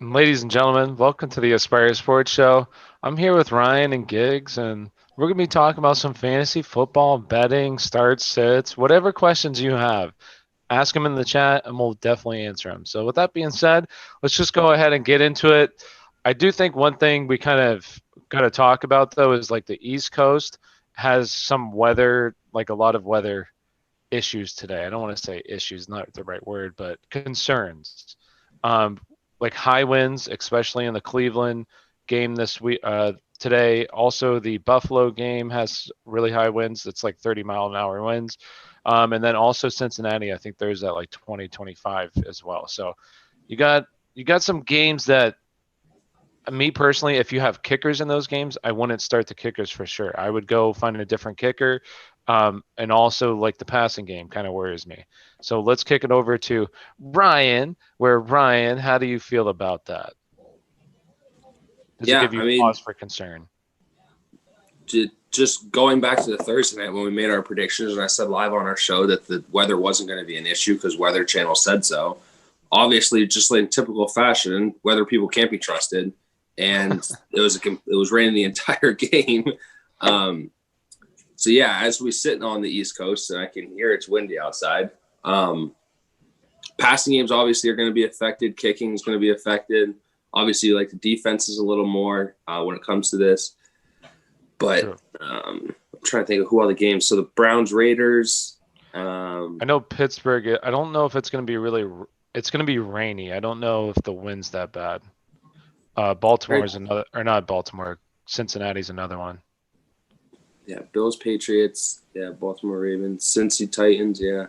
Ladies and gentlemen, welcome to the Aspire Sports Show. I'm here with Ryan and Giggs, and we're going to be talking about some fantasy football, betting, starts, sits, whatever questions you have. Ask them in the chat, and we'll definitely answer them. So with that being said, let's just go ahead and get into it. I do think one thing we kind of got to talk about, though, is like the East Coast has some weather, like a lot of weather issues today. I don't want to say issues, not the right word, but concerns. Like high winds, especially in the Cleveland game this week, today. Also, the Buffalo game has really high winds. It's like 30-mile-an-hour winds. And then also Cincinnati, I think there's at like 20, 25 as well. So you got some games that, me personally, if you have kickers in those games, I wouldn't start the kickers for sure. I would go find a different kicker. And also, like, the passing game kind of worries me. So let's kick it over to Ryan. Ryan, how do you feel about that? Does it give you cause for concern? Just going back to the Thursday night when we made our predictions, and I said live on our show that the weather wasn't going to be an issue because Weather Channel said so. Obviously, just like in typical fashion, weather people can't be trusted, and it was raining the entire game. So yeah, as we're sitting on the East Coast and I can hear it's windy outside, passing games obviously are going to be affected. Kicking is going to be affected. Obviously, like the defense is a little more when it comes to this. But sure. I'm trying to think of who are the games. So the Browns, Raiders. I know Pittsburgh. I don't know if it's going to be it's going to be rainy. I don't know if the wind's that bad. Baltimore is another, or not Baltimore. Cincinnati's another one. Yeah, Bills, Patriots. Yeah, Baltimore Ravens, Cincy Titans. Yeah.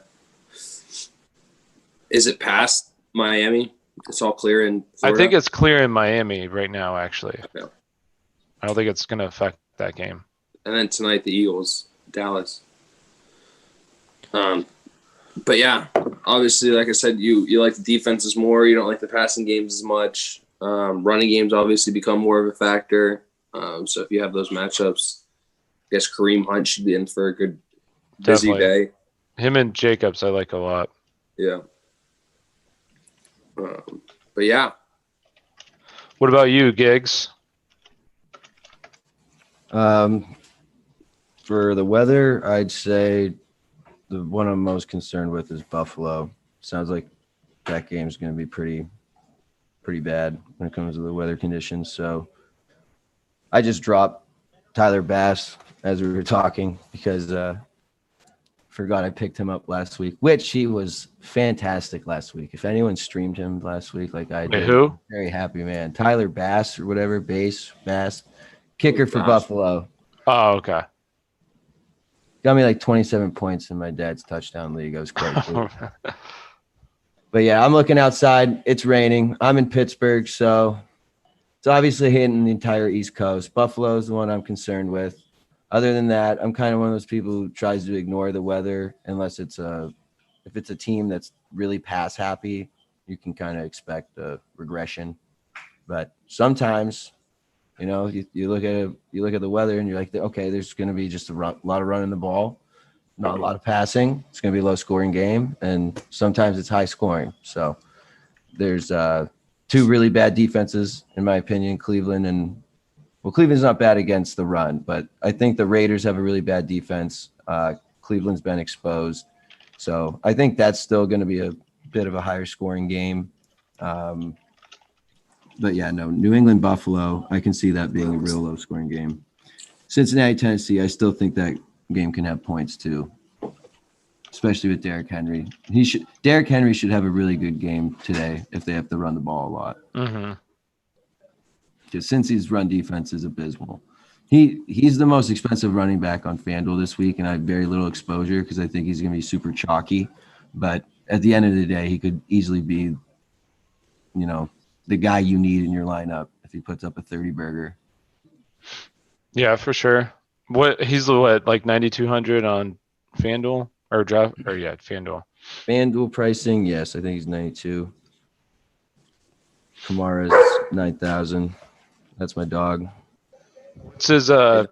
Is it past Miami? It's all clear in I think Florida. it's clear in Miami right now, actually. Okay. I don't think it's going to affect that game. And then tonight the Eagles, Dallas. But yeah, obviously, like I said, you like the defenses more. You don't like the passing games as much. Running games obviously become more of a factor. So if you have those matchups, I guess Kareem Hunt should be in for a good busy Definitely. day. Him and Jacobs, I like a lot. Yeah. But yeah, What about you, Giggs? For the weather, I'd say the one I'm most concerned with is Buffalo. Sounds like that game's going to be pretty bad when it comes to the weather conditions. So I just dropped Tyler Bass as we were talking because forgot I picked him up last week, which he was fantastic last week. If anyone streamed him last week like I Wait, did, who? very happy, man. Tyler Bass or whatever, Bass, kicker for gosh. Buffalo. Oh, okay. Got me like 27 points in my dad's touchdown league. I was quite pleased. But yeah, I'm looking outside. It's raining. I'm in Pittsburgh, so it's obviously hitting the entire East Coast. Buffalo's the one I'm concerned with. Other than that, I'm kind of one of those people who tries to ignore the weather unless if it's a team that's really pass happy, you can kind of expect a regression. But sometimes, you look at the weather and you're like, okay, there's going to be just a lot of running the ball, not a lot of passing. It's going to be a low scoring game, and sometimes it's high scoring. So there's two really bad defenses, in my opinion, Cleveland's not bad against the run, but I think the Raiders have a really bad defense. Cleveland's been exposed. So I think that's still going to be a bit of a higher scoring game. But yeah, no, New England, Buffalo, I can see that being a real low scoring game. Cincinnati, Tennessee, I still think that game can have points too, especially with Derrick Henry. Derrick Henry should have a really good game today if they have to run the ball a lot. Mm-hmm. Because Cincy's run defense is abysmal. He's the most expensive running back on FanDuel this week, and I have very little exposure because I think he's going to be super chalky. But at the end of the day, he could easily be, the guy you need in your lineup if he puts up a 30 burger. Yeah, for sure. He's like 9,200 on FanDuel or draft or yeah, FanDuel. FanDuel pricing, yes, I think he's 92. Kamara's 9,000. That's my dog. What's his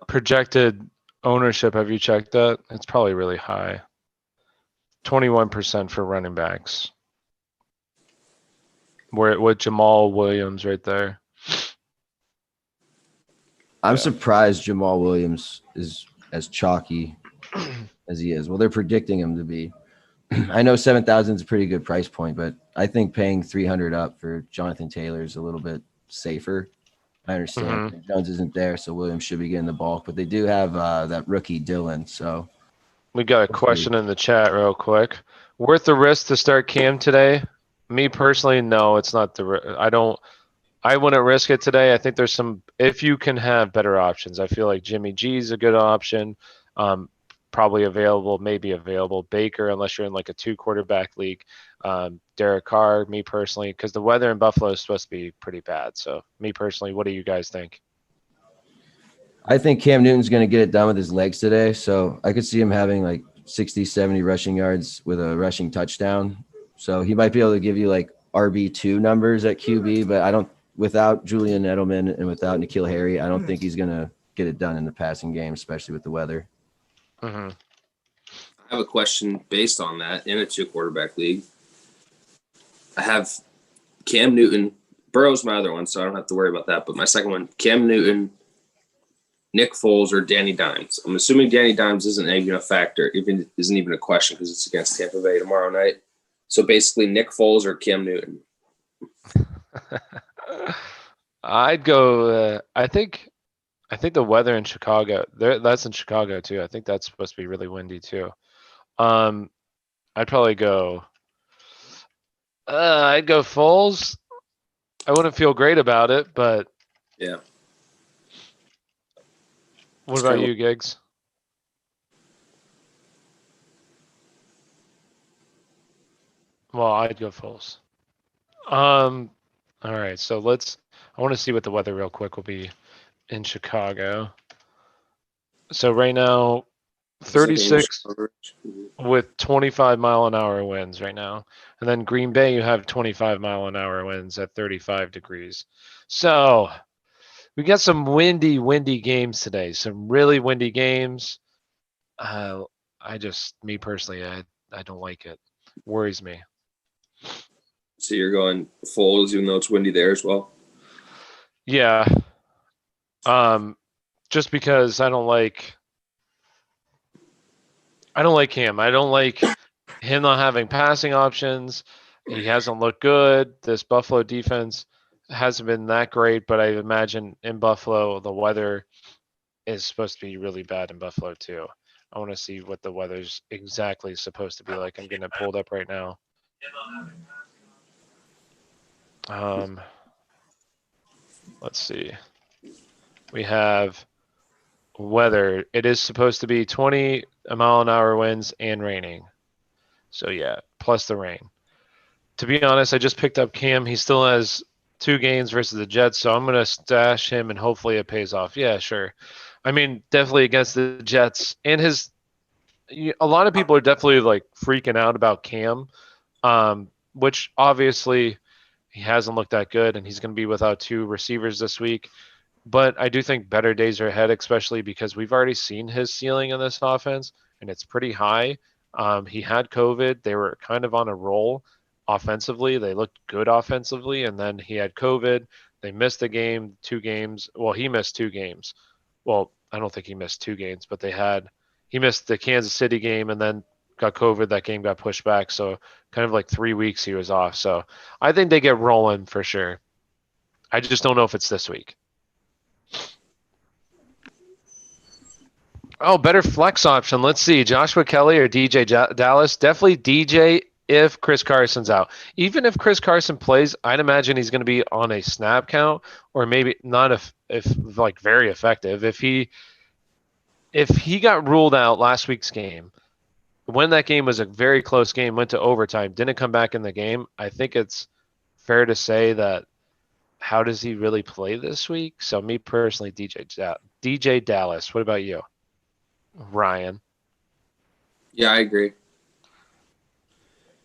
projected ownership? Have you checked that? It's probably really high. 21% for running backs. With Jamal Williams right there. I'm surprised Jamal Williams is as chalky as he is. Well, they're predicting him to be. I know 7,000 is a pretty good price point, but I think paying 300 up for Jonathan Taylor is a little bit safer. I understand Jones isn't there, so Williams should be getting the ball, but they do have that rookie Dylan. So we got a question in the chat real quick. Worth the risk to start Cam today? Me personally, no, it's not I wouldn't risk it today. I think there's some, if you can have better options. I feel like Jimmy G's a good option. Probably available, maybe available. Baker, unless you're in like a 2-quarterback league. Derek Carr, me personally, because the weather in Buffalo is supposed to be pretty bad. So me personally, what do you guys think? I think Cam Newton's going to get it done with his legs today. So I could see him having like 60, 70 rushing yards with a rushing touchdown. So he might be able to give you like RB2 numbers at QB, but without Julian Edelman and without N'Keal Harry, I don't think he's going to get it done in the passing game, especially with the weather. I have a question based on that in a 2-quarterback league. I have Cam Newton. Burrow's my other one, so I don't have to worry about that. But my second one, Cam Newton, Nick Foles, or Danny Dimes. I'm assuming Danny Dimes isn't even a factor, isn't even a question because it's against Tampa Bay tomorrow night. So basically, Nick Foles or Cam Newton. I'd go. I think the weather in Chicago. That's in Chicago too. I think that's supposed to be really windy too. I'd probably go. I'd go Foles. I wouldn't feel great about it, but yeah. What about you, Giggs? Well, I'd go Foles. All right, so I want to see what the weather real quick will be in Chicago. So right now, It's like English 36 coverage. with 25-mile-an-hour winds right now. And then Green Bay, you have 25-mile-an-hour winds at 35 degrees. So we got some windy games today. Some really windy games. Me personally, I don't like it. Worries me. So you're going Foles, even though it's windy there as well. Yeah. Just because I don't like him. I don't like him not having passing options. He hasn't looked good. This Buffalo defense hasn't been that great, but I imagine in Buffalo the weather is supposed to be really bad in Buffalo too. I want to see what the weather's exactly supposed to be like. I'm getting it pulled up right now. Let's see. We have weather. It is supposed to be 20-mile-an-hour winds and raining. So yeah, plus the rain. To be honest, I just picked up Cam. He still has 2 games versus the Jets, so I'm gonna stash him and hopefully it pays off. Yeah, sure. I mean, definitely against the Jets and a lot of people are definitely like freaking out about Cam, which obviously he hasn't looked that good, and he's going to be without 2 receivers this week. But I do think better days are ahead, especially because we've already seen his ceiling in this offense, and it's pretty high. He had COVID. They were kind of on a roll offensively. They looked good offensively, and then he had COVID. They missed a game, 2 games. Well, he missed 2 games. Well, I don't think he missed 2 games, but he missed the Kansas City game and then got COVID. That game got pushed back. So kind of like 3 weeks he was off. So I think they get rolling for sure. I just don't know if it's this week. Oh, better flex option. Let's see. Joshua Kelly or DJ Dallas? Definitely DJ if Chris Carson's out. Even if Chris Carson plays, I'd imagine he's going to be on a snap count or maybe not if like very effective. If he got ruled out last week's game, when that game was a very close game, went to overtime, didn't come back in the game, I think it's fair to say that how does he really play this week? So me personally, DJ Dallas. What about you? Ryan. Yeah, I agree.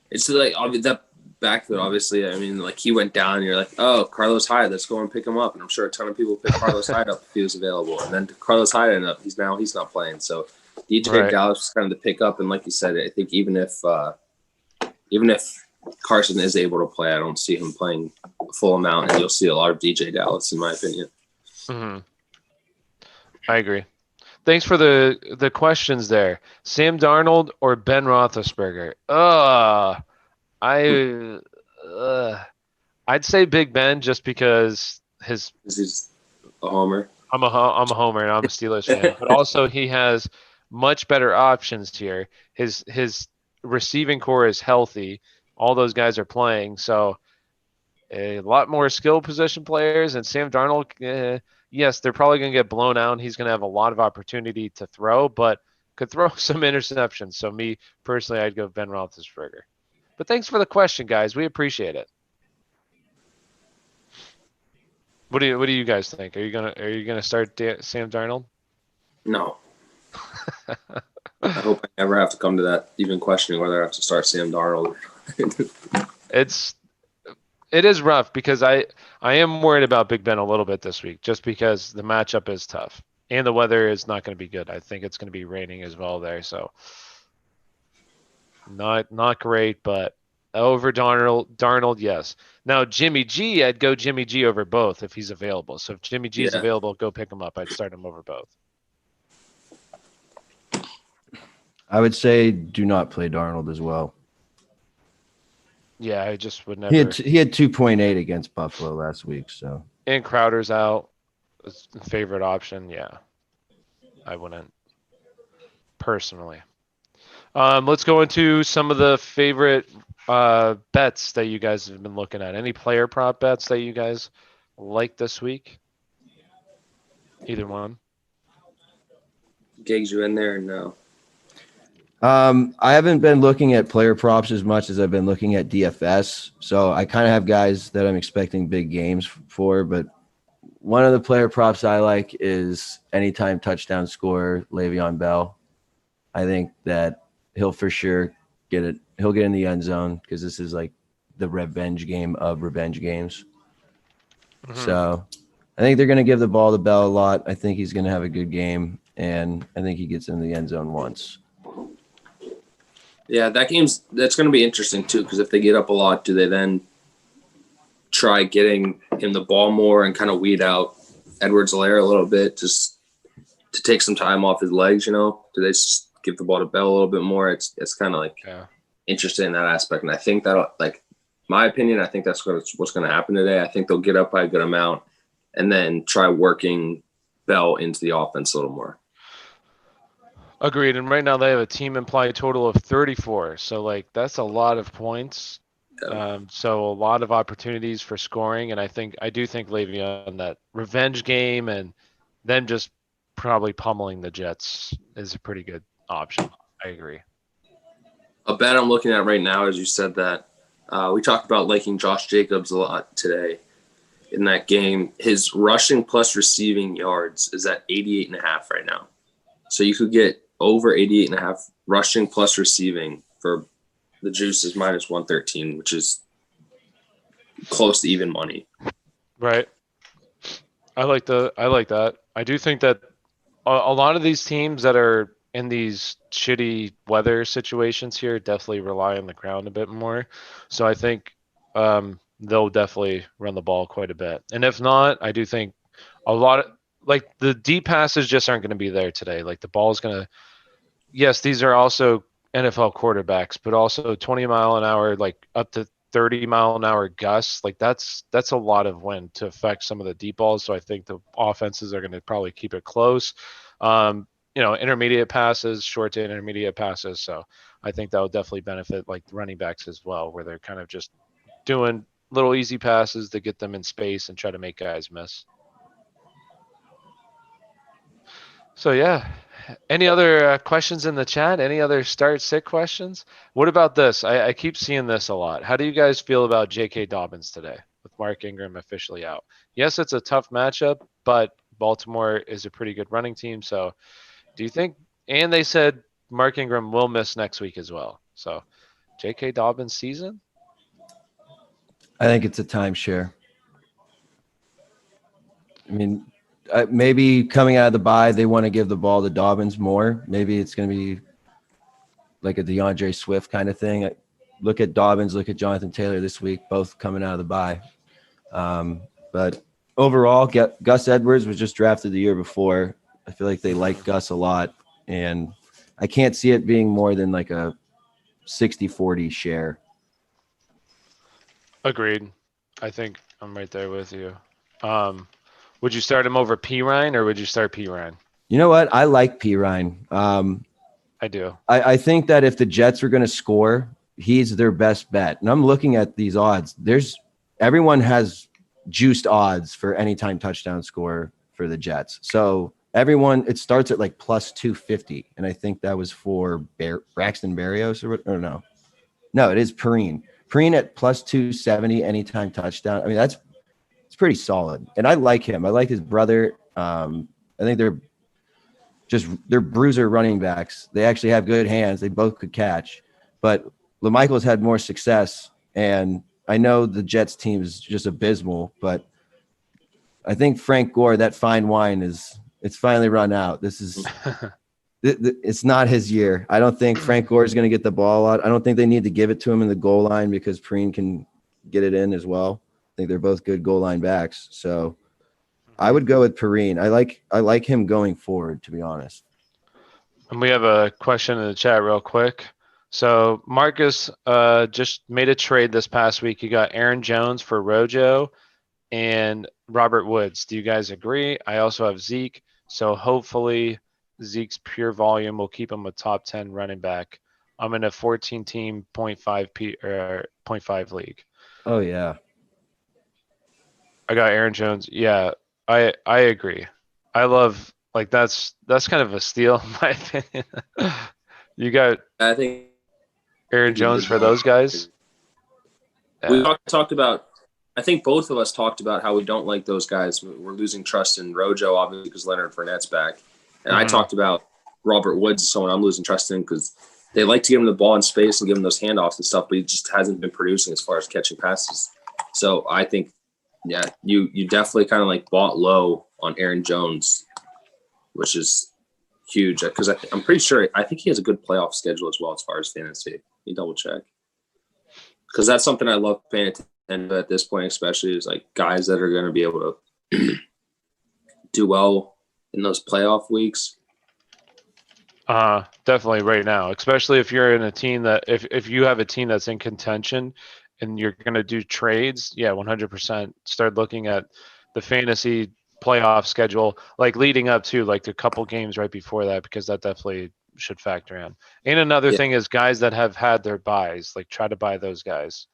It's like that backfield. Obviously, I mean, like he went down. And you're like, oh, Carlos Hyde, let's go and pick him up. And I'm sure a ton of people picked Carlos Hyde up if he was available. And then Carlos Hyde ended up. He's not playing. So DJ Right. Dallas is kind of the pickup. And like you said, I think even if Carson is able to play, I don't see him playing a full amount, and you'll see a lot of DJ Dallas, in my opinion. Mm-hmm. I agree. Thanks for the questions there. Sam Darnold or Ben Roethlisberger? I I'd say Big Ben just because He's a homer. I'm a homer and I'm a Steelers fan, but also he has much better options here. His receiving core is healthy. All those guys are playing, so a lot more skill position players. And Sam Darnold, yes, they're probably going to get blown out. And he's going to have a lot of opportunity to throw, but could throw some interceptions. So me personally, I'd go Ben Roethlisberger. But thanks for the question, guys. We appreciate it. What do you guys think? Are you gonna start Sam Darnold? No. I hope I never have to come to that, even questioning whether I have to start Sam Darnold. It is rough because I am worried about Big Ben a little bit this week, just because the matchup is tough and the weather is not going to be good. I think it's going to be raining as well there, so not great. But over Darnold, yes. Now Jimmy G, I'd go Jimmy G over both if he's available. So if Jimmy G is available, go pick him up. I'd start him over both. I would say do not play Darnold as well. Yeah, I just would never. He had 2.8 against Buffalo last week, so. And Crowder's out. Favorite option, yeah. I wouldn't personally. Let's go into some of the favorite bets that you guys have been looking at. Any player prop bets that you guys like this week? Either one. Gigs, you in there? No. I haven't been looking at player props as much as I've been looking at DFS. So I kind of have guys that I'm expecting big games for, but one of the player props I like is anytime touchdown scorer, Le'Veon Bell. I think that he'll for sure get it. He'll get in the end zone because this is like the revenge game of revenge games. So I think they're going to give the ball to Bell a lot. I think he's going to have a good game, and I think he gets in the end zone once. Yeah, that's going to be interesting too, because if they get up a lot, do they then try getting him the ball more and kind of weed out Edwards-Helaire a little bit, just to take some time off his legs? Do they just give the ball to Bell a little bit more? It's kind of like interesting in that aspect, and I think that, like, my opinion, I think that's what's going to happen today. I think they'll get up by a good amount and then try working Bell into the offense a little more. Agreed. And right now they have a team implied total of 34. So, like, that's a lot of points. So a lot of opportunities for scoring. And I do think Le'Veon, that revenge game and then just probably pummeling the Jets is a pretty good option. I agree. A bet I'm looking at right now, as you said that, we talked about liking Josh Jacobs a lot today in that game. His rushing plus receiving yards is at 88.5 right now. So you could get over 88.5 rushing plus receiving for the juice is minus 113, which is close to even money. Right. I like that. I do think that a lot of these teams that are in these shitty weather situations here definitely rely on the ground a bit more. So I think they'll definitely run the ball quite a bit. And if not, I do think a lot of, like, the deep passes just aren't going to be there today. Like, the ball's going to, yes, these are also NFL quarterbacks, but also 20 mile an hour, like up to 30 mile an hour gusts. Like, that's a lot of wind to affect some of the deep balls. So I think the offenses are going to probably keep it close. Intermediate passes, short to intermediate passes. So I think that will definitely benefit, like, the running backs as well, where they're kind of just doing little easy passes to get them in space and try to make guys miss. So, yeah. Any other questions in the chat? Any other start-sit questions? What about this? I keep seeing this a lot. How do you guys feel about J.K. Dobbins today with Mark Ingram officially out? Yes, it's a tough matchup, but Baltimore is a pretty good running team. So do you think – and they said Mark Ingram will miss next week as well. So J.K. Dobbins season? I think it's a timeshare. I mean – maybe coming out of the bye, they want to give the ball to Dobbins more. Maybe it's going to be like a DeAndre Swift kind of thing. Look at Dobbins, look at Jonathan Taylor this week, both coming out of the bye. But overall, Gus Edwards was just drafted the year before. I feel like they like Gus a lot, and I can't see it being more than like a 60-40 share. Agreed. I think I'm right there with you. Would you start him over P. Ryan, or would you start P. Ryan? You know what? I like P. Ryan. I do. I think that if the Jets are going to score, he's their best bet. And I'm looking at these odds. Everyone has juiced odds for anytime touchdown score for the Jets. So it starts at like plus 250. And I think that was for Braxton Berrios or no. No, it is Perrine. Perrine at plus 270 anytime touchdown. I mean, it's pretty solid. And I like him. I like his brother. I think they're bruiser running backs. They actually have good hands. They both could catch. But LaMichael's had more success. And I know the Jets team is just abysmal, but I think Frank Gore, that fine wine it's finally run out. This is it's not his year. I don't think Frank Gore is going to get the ball a lot. I don't think they need to give it to him in the goal line because Perrine can get it in as well. I think they're both good goal line backs. So I would go with Perrine. I like him going forward, to be honest. And we have a question in the chat real quick. So Marcus just made a trade this past week. He got Aaron Jones for Rojo and Robert Woods. Do you guys agree? I also have Zeke. So hopefully Zeke's pure volume will keep him a top 10 running back. I'm in a 14-team 0.5 league. Oh, yeah. I got Aaron Jones. Yeah, I agree. I love, like, that's kind of a steal in my opinion. You got I think Aaron Jones for those guys? We talked about. I think both of us talked about how we don't like those guys. We're losing trust in Rojo, obviously, because Leonard Fournette's back, and I talked about Robert Woods as someone I'm losing trust in because they like to give him the ball in space and give him those handoffs and stuff, but he just hasn't been producing as far as catching passes. So I think, yeah, you definitely kind of like bought low on Aaron Jones, which is huge because I'm pretty sure I think he has a good playoff schedule as well as far as fantasy. You double check because that's something I love paying attention to at this point, especially is like guys that are going to be able to do well in those playoff weeks. Definitely right now, especially if you're in a team that if you have a team that's in contention and you're going to do trades, yeah, 100% start looking at the fantasy playoff schedule, like leading up to like a couple games right before that, because that definitely should factor in. And another thing is guys that have had their buys, like try to buy those guys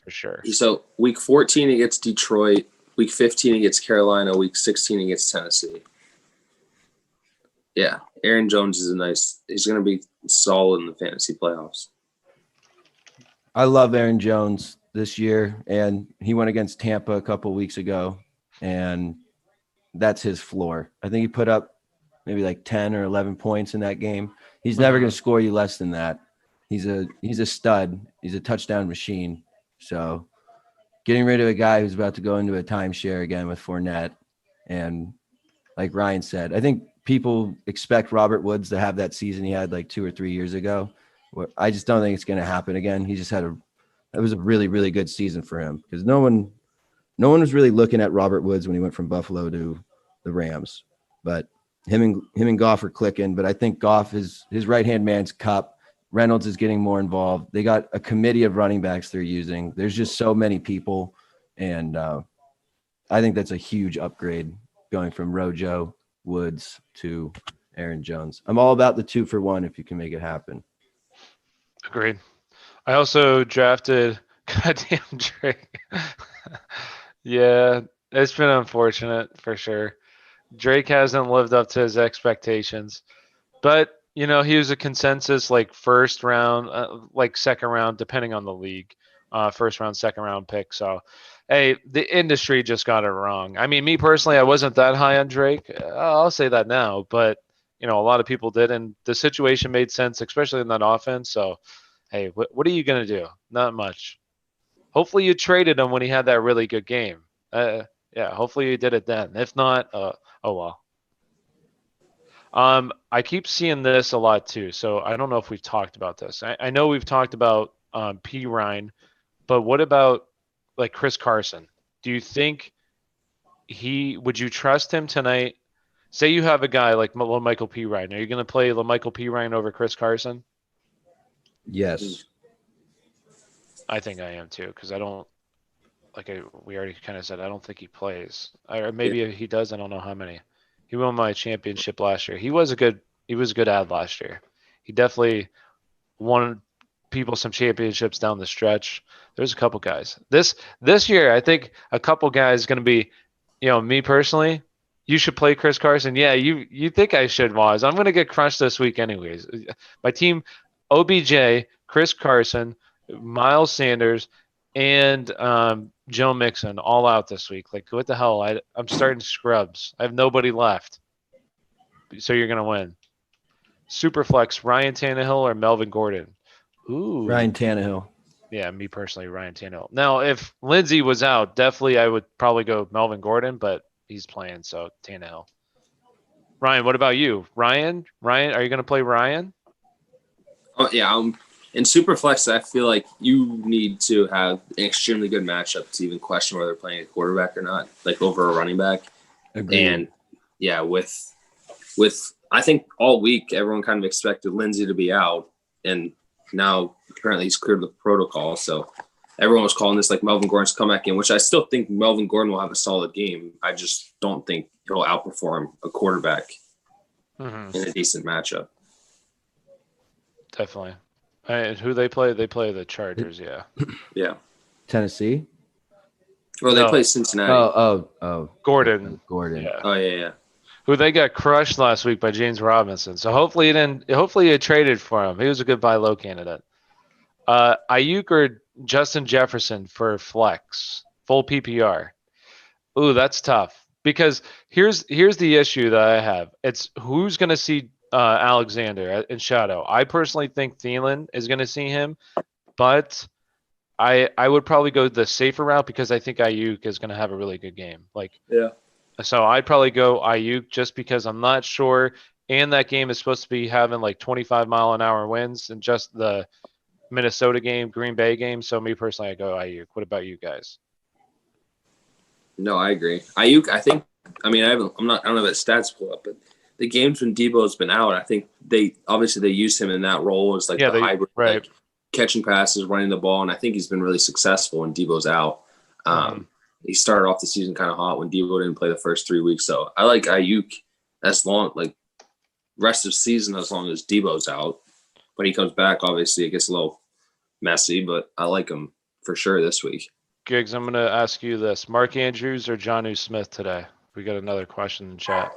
for sure. So week 14 against Detroit, week 15 against Carolina, week 16 against Tennessee. Yeah, Aaron Jones is he's going to be solid in the fantasy playoffs. I love Aaron Jones this year, and he went against Tampa a couple weeks ago, and that's his floor. I think he put up maybe like 10 or 11 points in that game. He's never going to score you less than that. He's a stud. He's a touchdown machine. So getting rid of a guy who's about to go into a timeshare again with Fournette, and like Ryan said, I think people expect Robert Woods to have that season he had like 2 or 3 years ago. I just don't think it's going to happen again. He just it was a really, really good season for him because no one was really looking at Robert Woods when he went from Buffalo to the Rams. But him and Goff are clicking. But I think Goff is his right-hand man's Cup. Reynolds is getting more involved. They got a committee of running backs they're using. There's just so many people. And I think that's a huge upgrade going from Rojo, Woods to Aaron Jones. I'm all about the 2-for-1 if you can make it happen. Agreed. I also drafted goddamn Drake. Yeah, it's been unfortunate for sure. Drake hasn't lived up to his expectations, but he was a consensus like first round, like second round, depending on the league, first round, second round pick. So, hey, the industry just got it wrong. I mean, me personally, I wasn't that high on Drake. I'll say that now, but a lot of people did, and the situation made sense, especially in that offense. So, hey, what are you gonna do? Not much. Hopefully, you traded him when he had that really good game. Yeah, hopefully you did it then. If not, oh well. I keep seeing this a lot too, so I don't know if we've talked about this. I know we've talked about P. Ryan, but what about like Chris Carson? Do you think would you trust him tonight? Say you have a guy like Michael P. Ryan. Are you going to play Michael P. Ryan over Chris Carson? Yes. I think I am too, because I don't we already kind of said I don't think he plays. Or maybe he does. I don't know how many. He won my championship last year. He was a good ad last year. He definitely won people some championships down the stretch. There's a couple guys. This year, I think a couple guys going to be, me personally, you should play Chris Carson. Yeah, you think I should, Waz. I'm going to get crushed this week anyways. My team, OBJ, Chris Carson, Miles Sanders, and Joe Mixon all out this week. Like, what the hell? I'm starting scrubs. I have nobody left. So you're going to win. Superflex, Ryan Tannehill or Melvin Gordon? Ooh. Ryan Tannehill. Yeah, me personally, Ryan Tannehill. Now, if Lindsey was out, definitely I would probably go Melvin Gordon, but he's playing, so Tannehill. Ryan, what about you? Ryan, are you going to play Ryan? Oh, yeah, in Superflex, I feel like you need to have an extremely good matchup to even question whether they're playing a quarterback or not, like over a running back. Agreed. And yeah, with I think all week everyone kind of expected Lindsey to be out, and now apparently he's cleared the protocol. So everyone was calling this like Melvin Gordon's comeback game, which I still think Melvin Gordon will have a solid game. I just don't think he'll outperform a quarterback in a decent matchup. Definitely. Who they play? They play the Chargers, yeah. Yeah. Tennessee? Well, they play Cincinnati. Oh. Gordon. Gordon. Yeah. Oh, yeah. who they got crushed last week by James Robinson. So hopefully he didn't. Hopefully he traded for him. He was a good buy low candidate. Ayuk or Justin Jefferson for flex full PPR. Ooh, that's tough because here's the issue that I have. It's who's going to see Alexander in shadow. I personally think Thielen is going to see him, but I would probably go the safer route because I think Ayuk is going to have a really good game. Yeah. So I'd probably go Ayuk just because I'm not sure. And that game is supposed to be having like 25-mile-an-hour winds, and just the Minnesota game, Green Bay game. So me personally, I go Ayuk. What about you guys? No, I agree. Ayuk, I think. I mean, I don't know that stats pull up, but the games when Debo's been out, I think they use him in that role as like hybrid, right. like catching passes, running the ball, and I think he's been really successful when Debo's out. He started off the season kind of hot when Debo didn't play the first 3 weeks, so I like Ayuk as long like rest of season as long as Debo's out. When he comes back, obviously it gets a little messy, but I like him for sure this week. Giggs, I'm going to ask you this. Mark Andrews or Jonnu Smith today? We got another question in chat.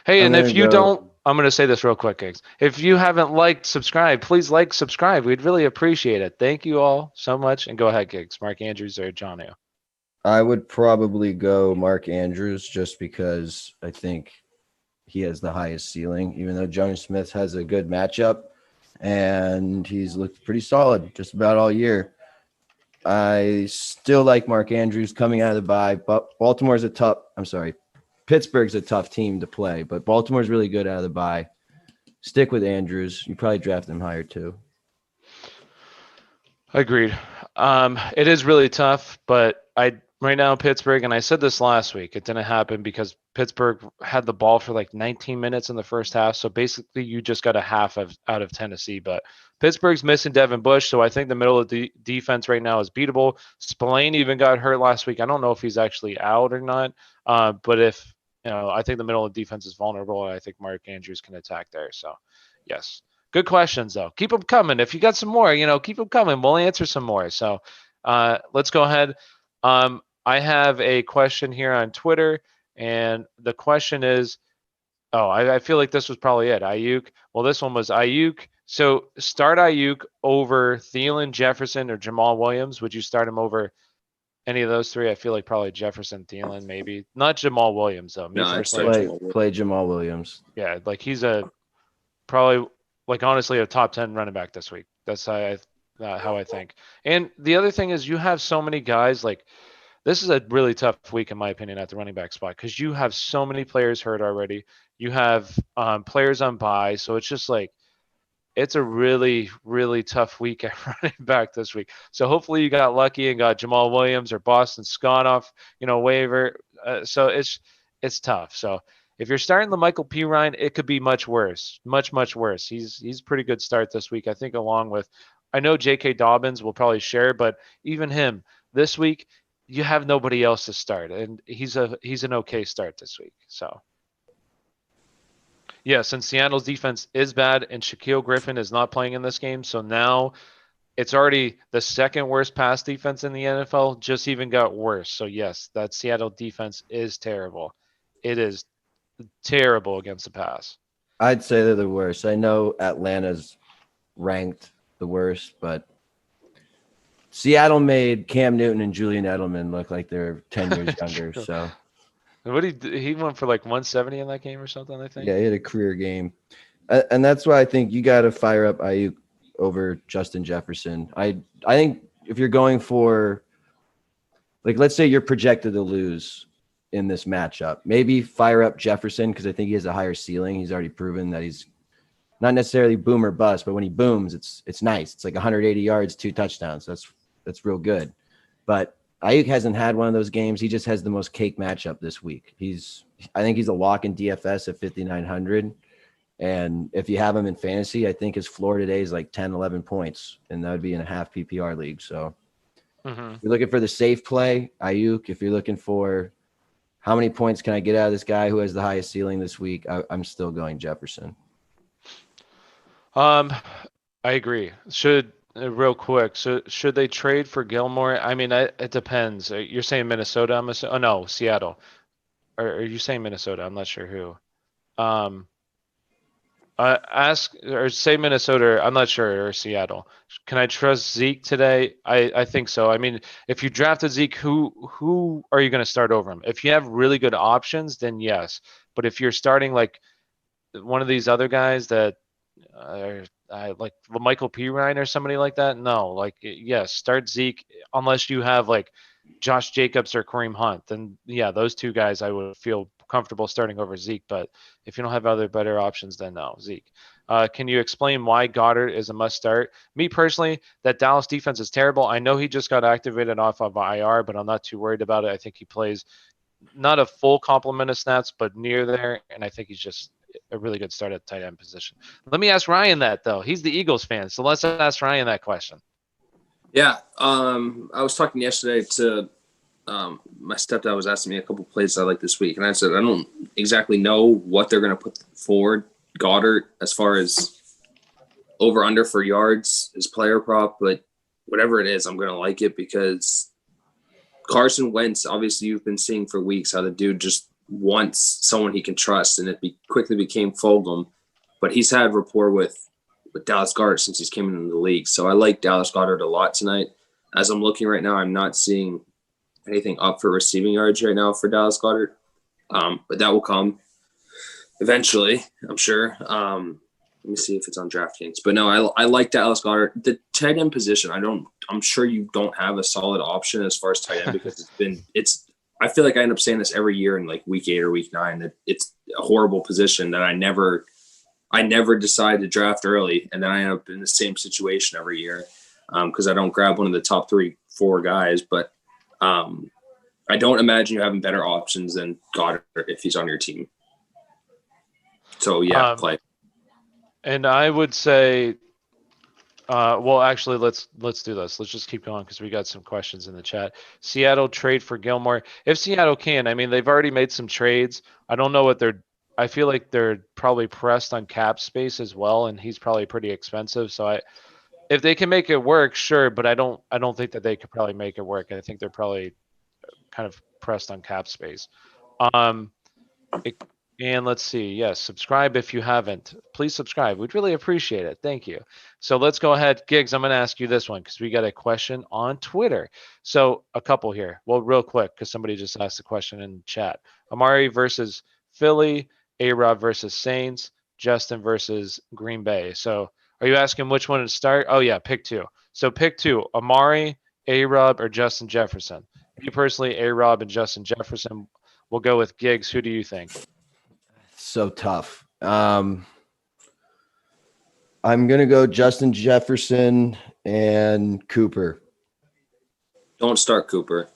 Hey, and if you don't, I'm going to say this real quick, Giggs. If you haven't liked, subscribe, please like, subscribe. We'd really appreciate it. Thank you all so much. And go ahead, Giggs. Mark Andrews or Jonnu? I would probably go Mark Andrews just because I think he has the highest ceiling, even though Jonnu Smith has a good matchup and he's looked pretty solid just about all year. I still like Mark Andrews coming out of the bye, but Pittsburgh's a tough team to play, but Baltimore's really good out of the bye. Stick with Andrews. You probably draft him higher too. Agreed. It is really tough, but right now Pittsburgh, and I said this last week, it didn't happen because Pittsburgh had the ball for like 19 minutes in the first half. So basically you just got a half out of Tennessee, but Pittsburgh's missing Devin Bush. So I think the middle of the defense right now is beatable. Spillane even got hurt last week. I don't know if he's actually out or not. But if, I think the middle of the defense is vulnerable, and I think Mark Andrews can attack there. So yes. Good questions, though. Keep them coming. If you got some more, keep them coming. We'll answer some more. So let's go ahead. I have a question here on Twitter, and the question is, I feel like this was probably it. Ayuk. Well, this one was Ayuk. So start Ayuk over Thielen, Jefferson, or Jamal Williams. Would you start him over any of those three? I feel like probably Jefferson, Thielen, maybe. Not Jamal Williams, though. Play Jamal Williams. Yeah, like he's probably honestly a top 10 running back this week. That's how I think. And the other thing is you have so many guys, like this is a really tough week in my opinion at the running back spot because you have so many players hurt already. You have players on bye, so it's just like it's a really, really tough week at running back this week. So hopefully you got lucky and got Jamal Williams or Boston Scott off, waiver. So it's tough. So if you're starting the Michael P. Ryan, it could be much worse, much, much worse. He's a pretty good start this week, I think, along with I know J.K. Dobbins will probably share, but even him this week, you have nobody else to start, and he's an okay start this week. So yes, and Seattle's defense is bad, and Shaquille Griffin is not playing in this game, so now it's already the second worst pass defense in the NFL, just even got worse. So yes, that Seattle defense is terrible. It is terrible against the pass. I'd say they're the worst. I know Atlanta's ranked the worst, but Seattle made Cam Newton and Julian Edelman look like they're 10 years younger. So what he went for like 170 in that game or something, I think. Yeah, he had a career game. And that's why I think you got to fire up Ayuk over Justin Jefferson. I think if you're going for, like, let's say you're projected to lose in this matchup, maybe fire up Jefferson because I think he has a higher ceiling. He's already proven that he's not necessarily boom or bust, but when he booms, it's nice. It's like 180 yards, 2 touchdowns. That's real good. But Ayuk hasn't had one of those games. He just has the most cake matchup this week. I think he's a lock in DFS at 5,900. And if you have him in fantasy, I think his floor today is like 10, 11 points, and that would be in a half PPR league. So if you're looking for the safe play, Ayuk. If you're looking for how many points can I get out of this guy who has the highest ceiling this week, I'm still going Jefferson. I agree. Real quick, so should they trade for Gilmore? I mean, it depends. You're saying Minnesota? No, Seattle. or are you saying Minnesota? I'm not sure who. Ask or say Minnesota. I'm not sure, or Seattle. Can I trust Zeke today? I think so. I mean, if you drafted Zeke, who are you going to start over him? If you have really good options, then yes. But if you're starting like one of these other guys that like Michael P. Ryan or somebody like that, no. Like yes, start Zeke unless you have like Josh Jacobs or Kareem Hunt. Then yeah, those two guys I would feel comfortable starting over Zeke. But if you don't have other better options, then no, Zeke. Can you explain why Goddard is a must start? Me personally, that Dallas defense is terrible. I know he just got activated off of IR, but I'm not too worried about it. I think he plays not a full complement of snaps, but near there, and I think he's just a really good start at tight end position. Let me ask Ryan that though. He's the Eagles fan, so let's ask Ryan that question. Yeah, I was talking yesterday to my stepdad was asking me a couple plays I like this week, and I said I don't exactly know what they're going to put forward Goddard as far as over under for yards, his player prop, but whatever it is, I'm going to like it because Carson Wentz, obviously you've been seeing for weeks how the dude just wants someone he can trust, and quickly became Fulgham, but he's had rapport with Dallas Goedert since he's came into the league. So I like Dallas Goedert a lot tonight. As I'm looking right now, I'm not seeing anything up for receiving yards right now for Dallas Goedert, but that will come eventually, I'm sure. Let me see if it's on DraftKings. But no, I like Dallas Goedert. The tight end position, I'm sure you don't have a solid option as far as tight end because I feel like I end up saying this every year in like week 8 or week 9 that it's a horrible position that I never decide to draft early, and then I end up in the same situation every year because I don't grab one of the top 3-4 guys. But I don't imagine you having better options than Goddard if he's on your team. So yeah, Clay. And I would say, well, actually, let's do this. Let's just keep going because we got some questions in the chat. Seattle trade for Gilmore. If Seattle can, I mean, they've already made some trades. I don't know what they're. I feel like they're probably pressed on cap space as well, and he's probably pretty expensive. So if they can make it work, sure. But I don't think that they could probably make it work. I think they're probably kind of pressed on cap space. And let's see. Yes, subscribe if you haven't. Please subscribe. We'd really appreciate it. Thank you. So let's go ahead. Giggs, I'm going to ask you this one because we got a question on Twitter. So a couple here. Well, real quick because somebody just asked a question in chat. Amari versus Philly, A-Rob versus Saints, Justin versus Green Bay. So are you asking which one to start? Oh, yeah, pick two. So pick two, Amari, A-Rob, or Justin Jefferson. Me personally, A-Rob and Justin Jefferson. We'll go with Giggs. Who do you think? So tough. I'm gonna go Justin Jefferson and Cooper. Don't start Cooper.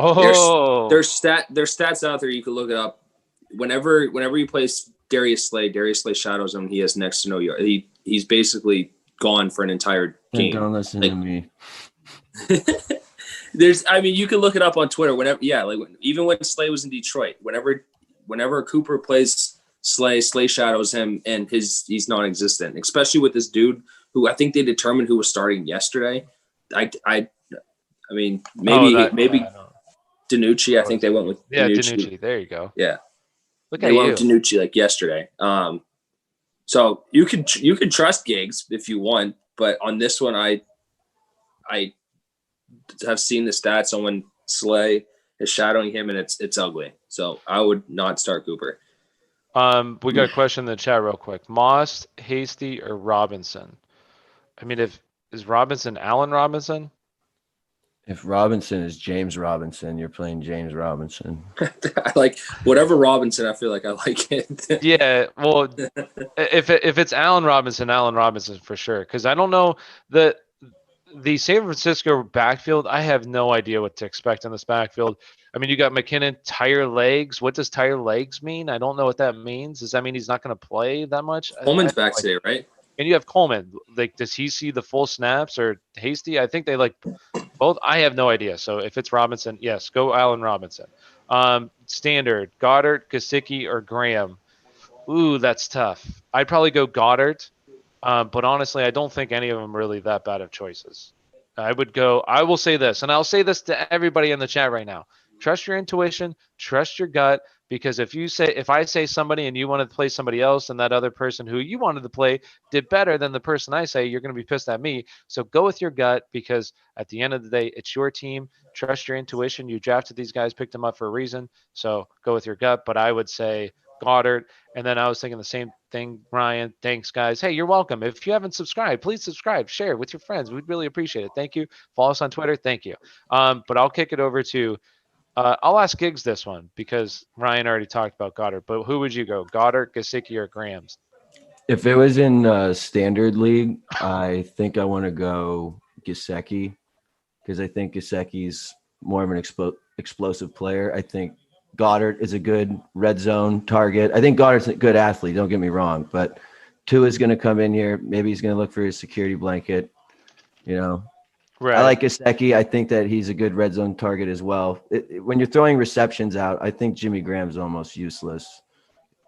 Oh, there's stats out there. You can look it up. Whenever you play Darius Slay shadows him. He has next to no yard. He's basically gone for an entire game. Don't listen to me. You can look it up on Twitter. Even when Slay was in Detroit, whenever Cooper plays Slay shadows him, and he's non-existent. Especially with this dude who I think they determined who was starting yesterday. Maybe Danucci. I think they went with Danucci. There you go. Yeah, look at you. They went with Danucci like yesterday. So you can trust Giggs if you want, but on this one, I have seen the stats on when Slay is shadowing him, and it's ugly. So I would not start Cooper. We got a question in the chat real quick. Moss, Hasty, or Robinson? I mean, is Robinson Allen Robinson? If Robinson is James Robinson, you're playing James Robinson. I like whatever Robinson. I feel like I like it. Yeah, well, if it's Allen Robinson for sure. Because I don't know the San Francisco backfield. I have no idea what to expect in this backfield. I mean, you got McKinnon, tire legs. What does tire legs mean? I don't know what that means. Does that mean he's not going to play that much? Coleman's back today, right? And you have Coleman. Like, does he see the full snaps or Hasty? I think they like both. I have no idea. So if it's Robinson, yes, go Allen Robinson. Standard, Goddard, Gesicki, or Graham. Ooh, that's tough. I'd probably go Goddard. But honestly, I don't think any of them are really that bad of choices. I will say this, and I'll say this to everybody in the chat right now. trust your intuition, trust your gut. Because if I say somebody and you wanted to play somebody else and that other person who you wanted to play did better than the person I say, you're going to be pissed at me. So go with your gut, because at the end of the day, it's your team. Trust your intuition. You drafted these guys, picked them up for a reason. So go with your gut. But I would say Goddard. And then I was thinking the same thing, Ryan. Thanks, guys. Hey, you're welcome. If you haven't subscribed, please subscribe, share with your friends. We'd really appreciate it. Thank you. Follow us on Twitter. Thank you. But I'll kick it over to I'll ask Giggs this one because Ryan already talked about Goddard. But who would you go, Goddard, Gesicki, or Grams? If it was in standard league, I think I want to go Gesicki because I think Gesicki's more of an explosive player. I think Goddard is a good red zone target. I think Goddard's a good athlete. Don't get me wrong, but Tua is going to come in here. Maybe he's going to look for his security blanket. Right. I like Gesicki. I think that he's a good red zone target as well. When you're throwing receptions out, I think Jimmy Graham's almost useless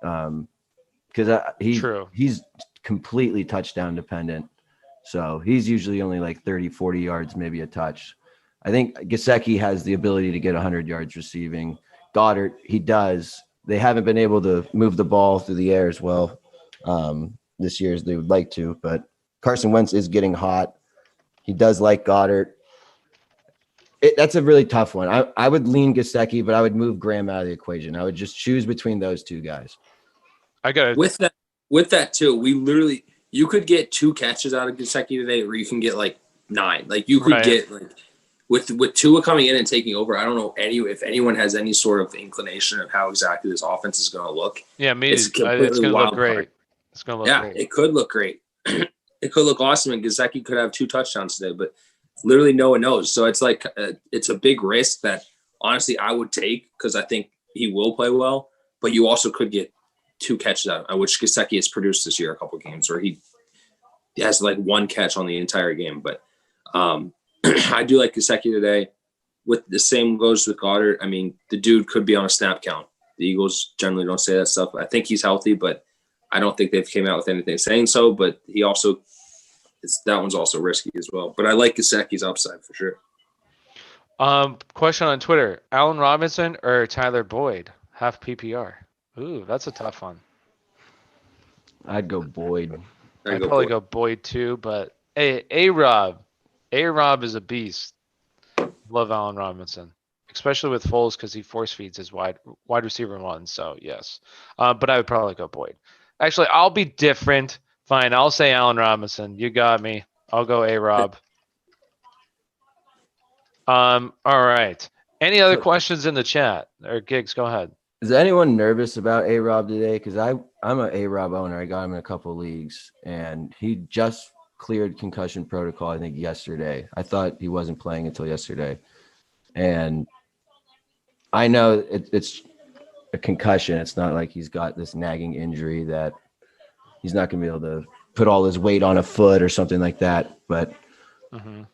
because he's completely touchdown dependent. So he's usually only like 30, 40 yards, maybe a touch. I think Gesicki has the ability to get 100 yards receiving. Goddard, he does. They haven't been able to move the ball through the air as well this year as they would like to, but Carson Wentz is getting hot. He does like Goddard. That's a really tough one. I would lean Gesicki, but I would move Graham out of the equation. I would just choose between those two guys. I got it. With that too. You could get 2 catches out of Gesicki today, or you can get like 9. Like you could get like with Tua coming in and taking over. I don't know if anyone has any sort of inclination of how exactly this offense is going to look. Yeah, it's going to look great. It's going to look great. It could look great. It could look awesome, and Gesicki could have 2 touchdowns today, but literally no one knows. So it's like it's a big risk that honestly I would take because I think he will play well, but you also could get 2 catches out of which Gesicki has produced this year a couple of games where he has like 1 catch on the entire game. But I do like Gesicki today. With the same goes with Goddard. I mean, the dude could be on a snap count. The Eagles generally don't say that stuff. I think he's healthy, but I don't think they've came out with anything saying so. But that one's also risky as well. But I like Gesicki's upside for sure. Question on Twitter: Allen Robinson or Tyler Boyd? Half PPR. Ooh, that's a tough one. I'd go Boyd. I'd probably go Boyd too, but A-Rob is a beast. Love Allen Robinson, especially with Foles because he force feeds his wide receiver 1. So yes, but I would probably go Boyd. Actually, I'll be different. Fine, I'll say Allen Robinson. You got me. I'll go A-Rob. All right. Any other questions in the chat? Or Giggs, go ahead. Is anyone nervous about A-Rob today? Because I'm an A-Rob owner. I got him in a couple of leagues, and he just cleared concussion protocol, I think, yesterday. I thought he wasn't playing until yesterday. And I know it's a concussion. It's not like he's got this nagging injury that he's not going to be able to put all his weight on a foot or something like that. But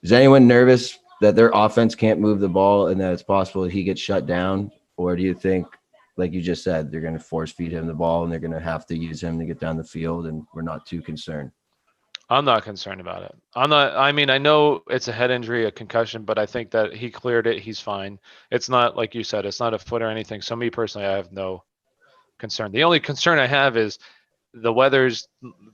is anyone nervous that their offense can't move the ball and that it's possible he gets shut down? Or do you think, like you just said, they're going to force feed him the ball and they're going to have to use him to get down the field and we're not too concerned? I'm not concerned about it. I know it's a head injury, a concussion, but I think that he cleared it. He's fine. It's not, like you said, it's not a foot or anything. So me personally, I have no concern. The only concern I have is the weather's,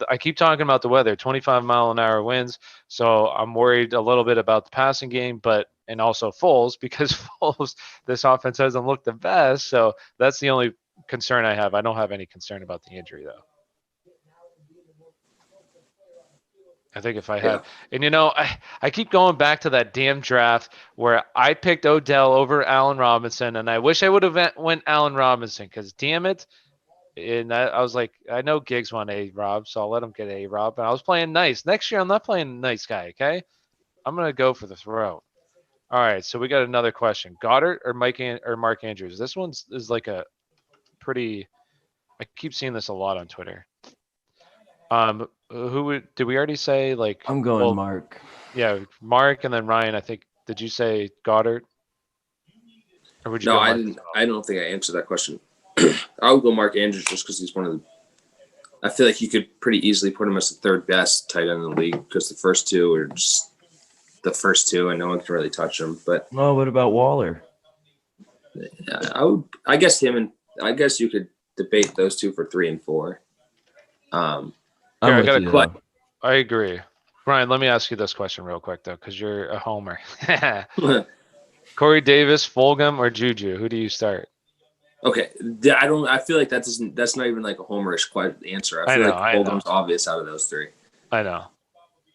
I keep talking about the weather, 25-mile-an-hour winds. So I'm worried a little bit about the passing game, and also Foles, because Foles, this offense hasn't looked the best. So that's the only concern I have. I don't have any concern about the injury, though. I think if I had, and I keep going back to that damn draft where I picked Odell over Allen Robinson, and I wish I would have went Allen Robinson because damn it. And I was like, I know Giggs won A-Rob, so I'll let him get A-Rob. And I was playing nice. Next year, I'm not playing nice guy, okay? I'm going to go for the throw. All right, so we got another question. Goddard or Mark Andrews? This one is like a pretty – I keep seeing this a lot on Twitter. Did we already say like – I'm going Mark. Yeah, Mark and then Ryan, I think. Did you say Goddard? Or would you No, I didn't. I don't think I answered that question. I would go Mark Andrews just because he's one of the – I feel like you could pretty easily put him as the third best tight end in the league because the first two are just the first two and no one can really touch him. But well, what about Waller? I guess I guess you could debate those two for 3 and 4. I'm Here, I with got a you, question. though. I agree. Brian, let me ask you this question real quick, though, because you're a homer. Corey Davis, Fulgham, or Juju? Who do you start? Okay, I feel like that's not even like a homerish answer. I I feel know, like I know, Fulgham's obvious out of those 3. I know.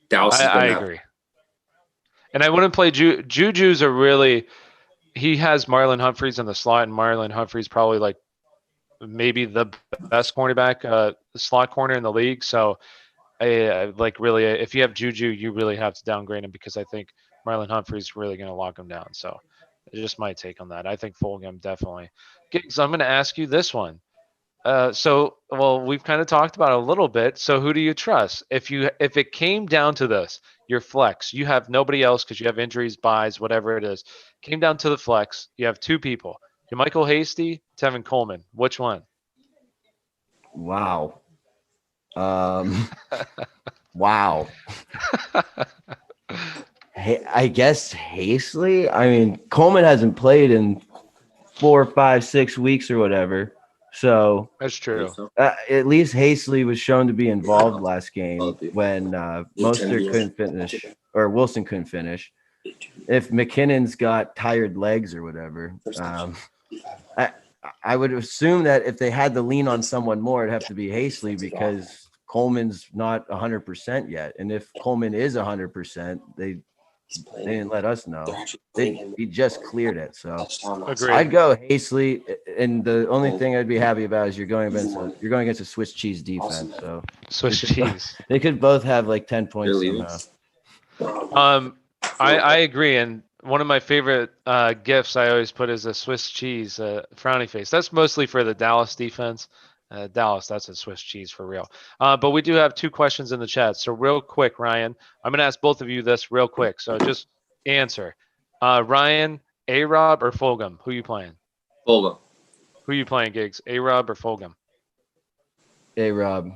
Dallas has I been that. agree. And I wouldn't play Juju's a really. He has Marlon Humphreys in the slot, and Marlon Humphreys probably like maybe the best cornerback, slot corner in the league. So, like really, if you have Juju, you really have to downgrade him because I think Marlon Humphrey's really going to lock him down. So, it's just my take on that. I think Fulgham definitely. Giggs, I'm going to ask you this one. Well, we've kind of talked about it a little bit. So, who do you trust? If it came down to this, your flex, you have nobody else because you have injuries, buys, whatever it is. Came down to the flex, you have 2 people. You're Michael Hasty, Tevin Coleman. Which one? Wow. Wow. Hey, I guess Hasty. I mean, Coleman hasn't played in 4, 5, 6 weeks or whatever. So That's true. at least Hasty was shown to be involved last game when Mostert couldn't finish or Wilson couldn't finish. If McKinnon's got tired legs or whatever, I would assume that if they had to lean on someone more, it'd have to be Hasty because Coleman's not 100% yet. And if Coleman is 100%, they didn't let us know. He just cleared it. So Agreed. I'd go Hasty. And the only thing I'd be happy about is you're going against a Swiss cheese defense. So Swiss cheese. they could both have like 10 points somehow. I agree. And one of my favorite gifs I always put is a Swiss cheese frowny face. That's mostly for the Dallas defense. Dallas, that's a Swiss cheese for real. But we do have 2 questions in the chat. So real quick, Ryan, I'm going to ask both of you this real quick. So just answer. Ryan, A-Rob or Fulgham? Who you playing? Fulgham. Who you playing, Giggs? A-Rob or Fulgham? A-Rob.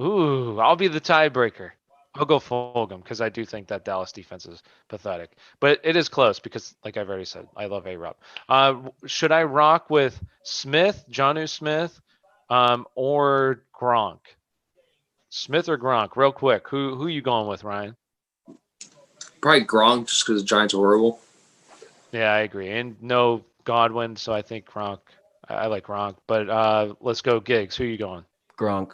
Ooh, I'll be the tiebreaker. I'll go Fulgham because I do think that Dallas defense is pathetic. But it is close because, like I've already said, I love A-Rob. Should I rock with Smith, Jonnu Smith, or Gronk? Smith or Gronk? Real quick, who you going with, Ryan? Probably Gronk just because the Giants are horrible. Yeah, I agree. And no Godwin, so I think Gronk. I like Gronk. But let's go Giggs. Who are you going? Gronk.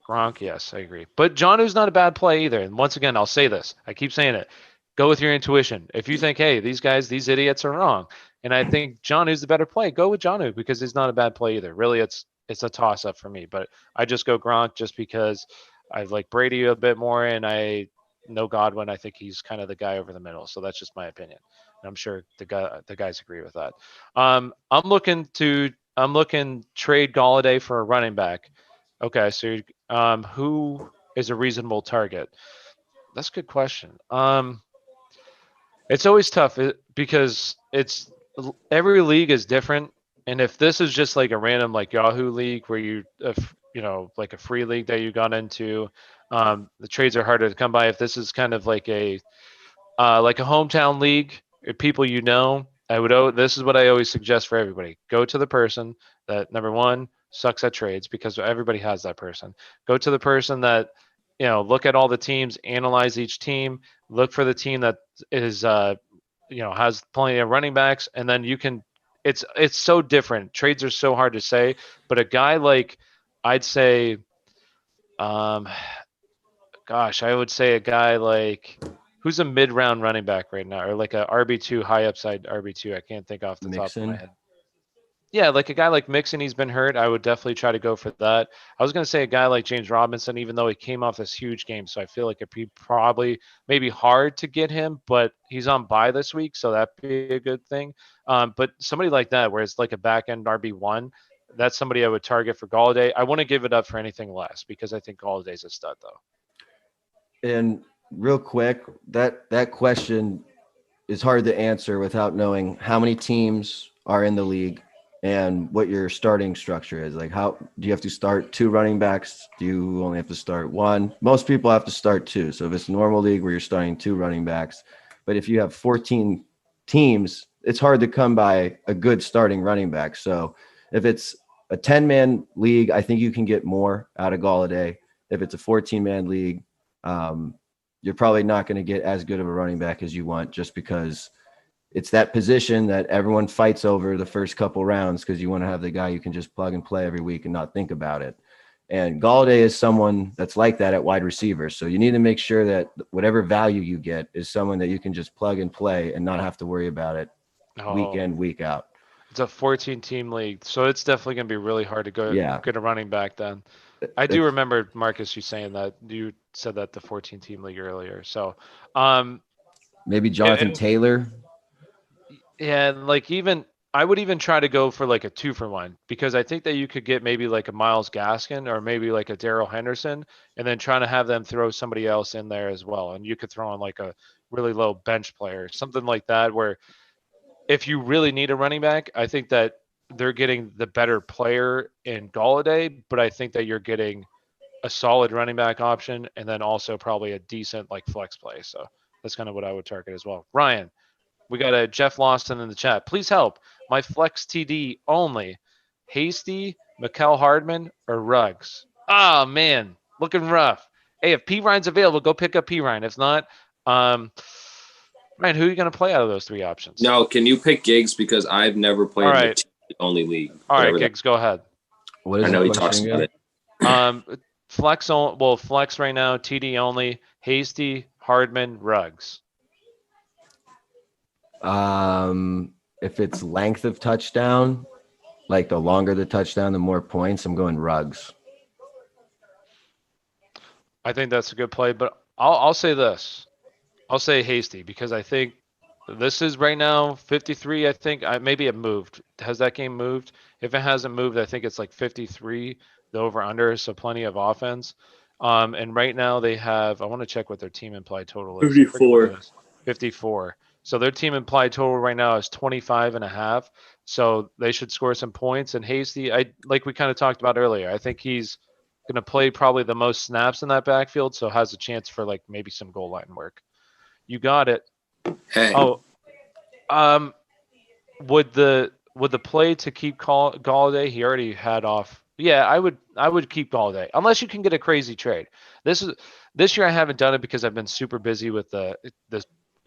Gronk, yes, I agree. But Jonnu's not a bad play either. And once again, I'll say this. I keep saying it. Go with your intuition. If you think, hey, these idiots are wrong, and I think Jonnu's the better play, go with Jonnu because he's not a bad play either. Really, it's a toss-up for me. But I just go Gronk just because I like Brady a bit more, and I know Godwin. I think he's kind of the guy over the middle. So that's just my opinion. And I'm sure the guys agree with that. I'm looking trade Galladay for a running back. Okay, so who is a reasonable target? That's a good question. It's always tough because every league is different, and if this is just like a random like Yahoo league where you like a free league that you got into, the trades are harder to come by. If this is kind of like a hometown league, people this is what I always suggest for everybody: go to the person that number one sucks at trades because everybody has that person. Go to the person that look at all the teams, analyze each team, look for the team that is has plenty of running backs, and then you can. It's so different. Trades are so hard to say, but a guy like I'd say, I would say a guy like who's a mid-round running back right now, or like a RB2 high upside RB2. I can't think off the top of my head. Yeah, like a guy like Mixon, he's been hurt. I would definitely try to go for that. I was going to say a guy like James Robinson, even though he came off this huge game. So I feel like it'd be probably maybe hard to get him, but he's on bye this week. So that'd be a good thing. But somebody like that, where it's like a back end RB1, that's somebody I would target for Galladay. I wouldn't give it up for anything less because I think Galladay's a stud, though. And real quick, that question is hard to answer without knowing how many teams are in the league and what your starting structure is. Like, how do you have to start 2 running backs? Do you only have to start 1? Most people have to start 2. So if it's a normal league where you're starting 2 running backs, but if you have 14 teams it's hard to come by a good starting running back. So if it's a 10-man league, I think you can get more out of Galladay. If it's a 14-man league, you're probably not going to get as good of a running back as you want, just because it's that position that everyone fights over the first couple rounds, because you want to have the guy you can just plug and play every week and not think about it. And Galladay is someone that's like that at wide receiver. So you need to make sure that whatever value you get is someone that you can just plug and play and not have to worry about it week in, week out. It's a 14-team league, so it's definitely going to be really hard to get a running back then. I do remember, Marcus, you saying that. You said that the 14-team league earlier. So maybe Jonathan Taylor. Yeah, and like I would even try to go for like a 2-for-1, because I think that you could get maybe like a Myles Gaskin or maybe like a Darrell Henderson, and then trying to have them throw somebody else in there as well. And you could throw in like a really low bench player, something like that, where if you really need a running back, I think that they're getting the better player in Galladay, but I think that you're getting a solid running back option and then also probably a decent like flex play. So that's kind of what I would target as well. Ryan, we got a Jeff Lawson in the chat. Please help. My flex TD only. Hasty, Mikael Hardman, or Ruggs? Oh, man. Looking rough. Hey, if P. Ryan's available, go pick up P. Ryan. If not, Ryan, who are you going to play out of those 3 options? No, can you pick Giggs, because I've never played in the only league. All right, Giggs, go ahead. What is I know he talks about it. Flex right now, TD only. Hasty, Hardman, Ruggs. If it's length of touchdown, like the longer the touchdown, the more points, I'm going Ruggs. I think that's a good play, but I'll say this. I'll say Hasty, because I think this is right now 53. I think maybe it moved. Has that game moved? If it hasn't moved, I think it's like 53, the over-under, so plenty of offense. And right now they have, I want to check what their team implied total is. 54. 54. So their team implied total right now is 25.5. So they should score some points. And Hasty, like we kind of talked about earlier, I think he's going to play probably the most snaps in that backfield, so has a chance for like maybe some goal line work. You got it. Hey. Oh, would the play to keep Galladay? He already had off. Yeah, I would keep Galladay unless you can get a crazy trade. This year I haven't done it because I've been super busy with the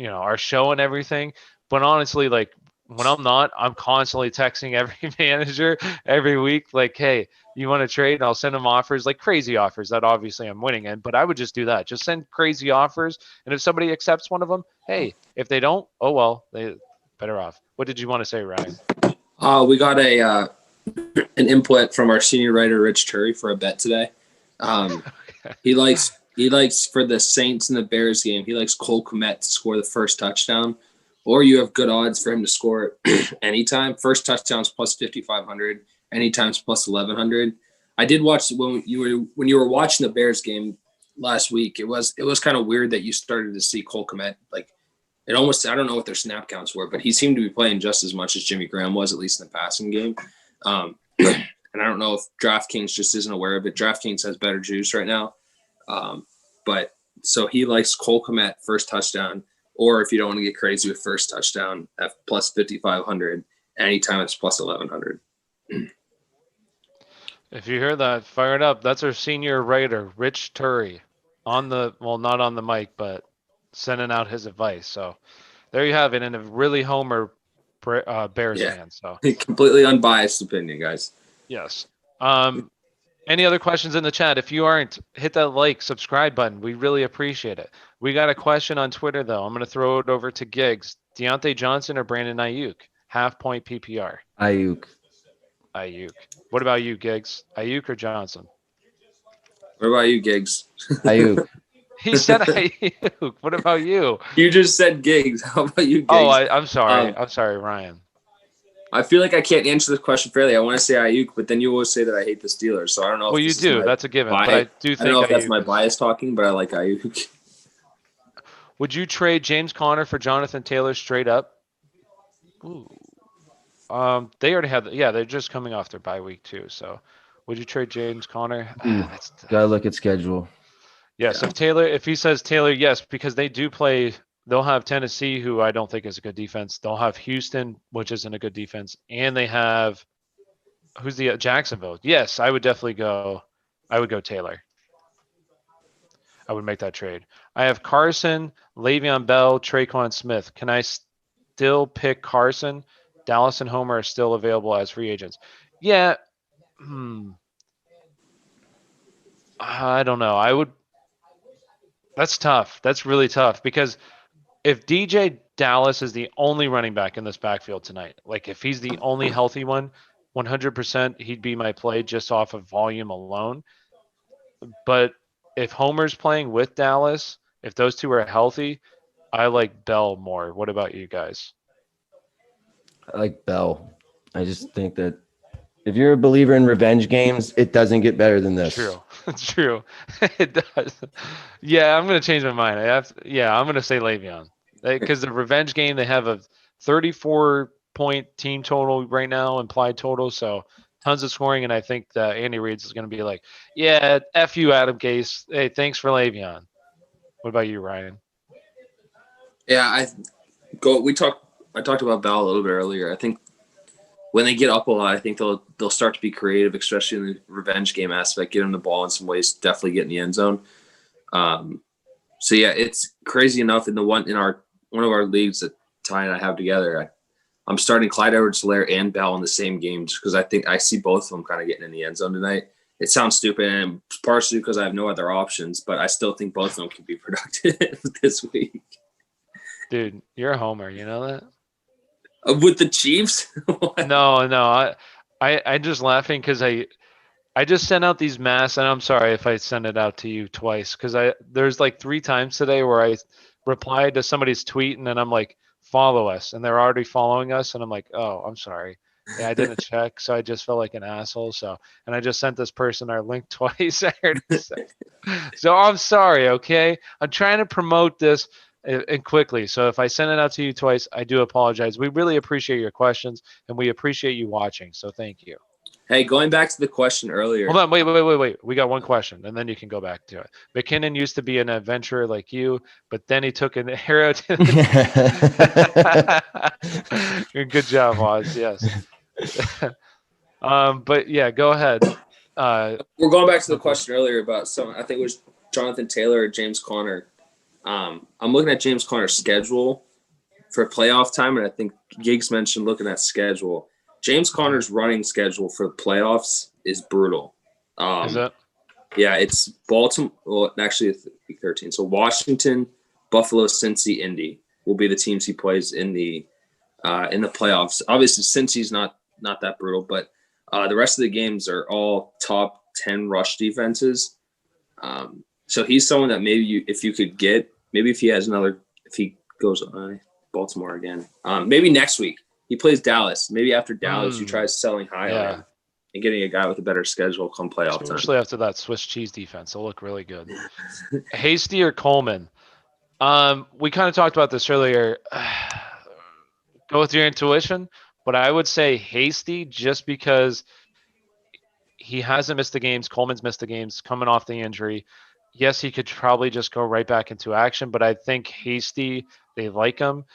our show and everything. But honestly, like when I'm not, I'm constantly texting every manager every week, like, hey, you want to trade? And I'll send them offers, like crazy offers that obviously I'm winning in. But I would just do that. Just send crazy offers. And if somebody accepts one of them, hey, if they don't, oh, well, they better off. What did you want to say, Ryan? We got an input from our senior writer, Rich Turry, for a bet today. He likes for the Saints and the Bears game, he likes Cole Kmet to score the first touchdown. Or you have good odds for him to score anytime. First touchdown's plus 5,500. Anytime's plus 1,100. I did watch when you were watching the Bears game last week. It was kind of weird that you started to see Cole Kmet. Like it almost, I don't know what their snap counts were, but he seemed to be playing just as much as Jimmy Graham was, at least in the passing game. And I don't know if DraftKings just isn't aware of it. DraftKings has better juice right now. But so he likes Cole Kmet first touchdown. Or if you don't want to get crazy with first touchdown at plus 5,500, anytime it's plus 1,100. If you hear that, fire it up. That's our senior writer, Rich Turry, not on the mic, but sending out his advice. So there you have it, in a really homer Bears fan. So completely unbiased opinion, guys. Yes. Any other questions in the chat? If you aren't, hit that like, subscribe button. We really appreciate it. We got a question on Twitter, though. I'm going to throw it over to Giggs. Deontay Johnson or Brandon Ayuk? Half-point PPR. Ayuk. What about you, Giggs? Ayuk or Johnson? What about you, Giggs? Ayuk. He said Ayuk. What about you? You just said Giggs. How about you, Giggs? Oh, I'm sorry. I'm sorry, Ryan. I feel like I can't answer this question fairly. I want to say Ayuk, but then you always say that I hate the Steelers. So I don't know. Well, you do. That's a given. But I do think I don't know if that's Ayuk my bias talking, but I like Ayuk. Would you trade James Conner for Jonathan Taylor straight up? Ooh. They already have. Yeah, they're just coming off their bye week too. So, would you trade James Conner? Gotta look at schedule. Yes, if he says Taylor, yes, because they do play they'll have Tennessee, who I don't think is a good defense. They'll have Houston, which isn't a good defense, and they have who's the Jacksonville. Yes, I would definitely go. I would go Taylor. I would make that trade. I have Carson, Le'Veon Bell, Traquan Smith. Can I still pick Carson? Dallas and Homer are still available as free agents. Yeah. I don't know. I would. That's tough. That's really tough because if DJ Dallas is the only running back in this backfield tonight, like if he's the only healthy one, 100% he'd be my play just off of volume alone. But if Homer's playing with Dallas, if those two are healthy, I like Bell more. What about you guys? I like Bell. I just think that if you're a believer in revenge games, it doesn't get better than this. True. It's true. It does. Yeah, I'm going to change my mind. I'm going to say Le'Veon. Because the revenge game, they have a 34-point team total right now, implied total. So tons of scoring. And I think that Andy Reid's is going to be like, yeah, F you, Adam Gase. Hey, thanks for Le'Veon. What about you, Ryan? Yeah, I talked about Bell a little bit earlier. I think when they get up a lot, I think they'll start to be creative, especially in the revenge game aspect. Get them the ball in some ways, definitely get in the end zone. So yeah, it's crazy enough in one of our leagues that Ty and I have together. I'm starting Clyde Edwards-Helaire and Bell in the same game just because I think I see both of them kind of getting in the end zone tonight. It sounds stupid, and partially because I have no other options, but I still think both of them can be productive this week. Dude, you're a homer. You know that? With the Chiefs? No. I just laughing because I just sent out these masks, and I'm sorry if I send it out to you twice because there's like 3 times today where I replied to somebody's tweet and then I'm like, follow us, and they're already following us, and I'm like, oh, I'm sorry. Yeah, I didn't check, so I just felt like an asshole. And I just sent this person our link twice. So I'm sorry, okay? I'm trying to promote this and quickly. So if I send it out to you twice, I do apologize. We really appreciate your questions, and we appreciate you watching. So thank you. Hey, going back to the question earlier. Hold on, wait. We got one question, and then you can go back to it. McKinnon used to be an adventurer like you, but then he took an arrow to the... Good job, Oz. Yes. But yeah, go ahead. We're going back to the question earlier about I think it was Jonathan Taylor or James Conner. I'm looking at James Conner's schedule for playoff time, and I think Giggs mentioned looking at schedule. James Conner's running schedule for the playoffs is brutal. Is it? Yeah, it's Baltimore. Well, actually, it's week 13. So Washington, Buffalo, Cincy, Indy will be the teams he plays in the playoffs. Obviously, Cincy's not that brutal, but the rest of the games are all top 10 rush defenses. So he's someone that maybe if he goes on Baltimore again, maybe next week. He plays Dallas. Maybe after Dallas, you try selling high on him and getting a guy with a better schedule come playoff time. Especially after that Swiss cheese defense. They'll look really good. Hasty or Coleman? We kind of talked about this earlier. Go with your intuition, but I would say Hasty just because he hasn't missed the games. Coleman's missed the games coming off the injury. Yes, he could probably just go right back into action, but I think Hasty, they like him.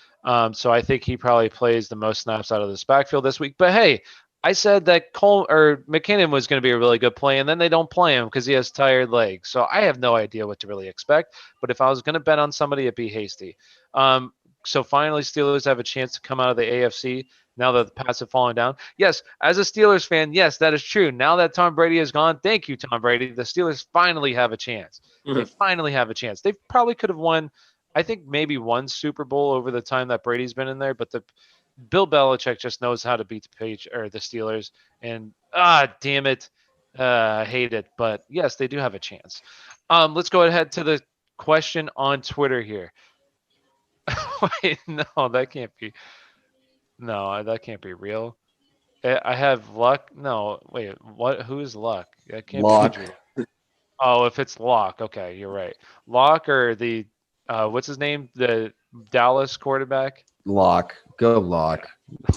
So I think he probably plays the most snaps out of this backfield this week. But hey, I said that McKinnon was going to be a really good play, and then they don't play him because he has tired legs. So I have no idea what to really expect. But if I was going to bet on somebody, it'd be Hasty. So finally, Steelers have a chance to come out of the AFC now that the Pats have fallen down. Yes, as a Steelers fan, yes, that is true. Now that Tom Brady is gone, thank you, Tom Brady. The Steelers finally have a chance. Mm-hmm. They finally have a chance. They probably could have won, I think, maybe one Super Bowl over the time that Brady's been in there, but Bill Belichick just knows how to beat the Steelers. And damn it, I hate it. But yes, they do have a chance. Let's go ahead to the question on Twitter here. Wait, no, that can't be. No, that can't be real. I have Luck. No, wait, what? Who is Luck? That can't Lock. be true. Oh, if it's Lock, okay, you're right. Lock or the what's his name? The Dallas quarterback. Lock. Go Lock. I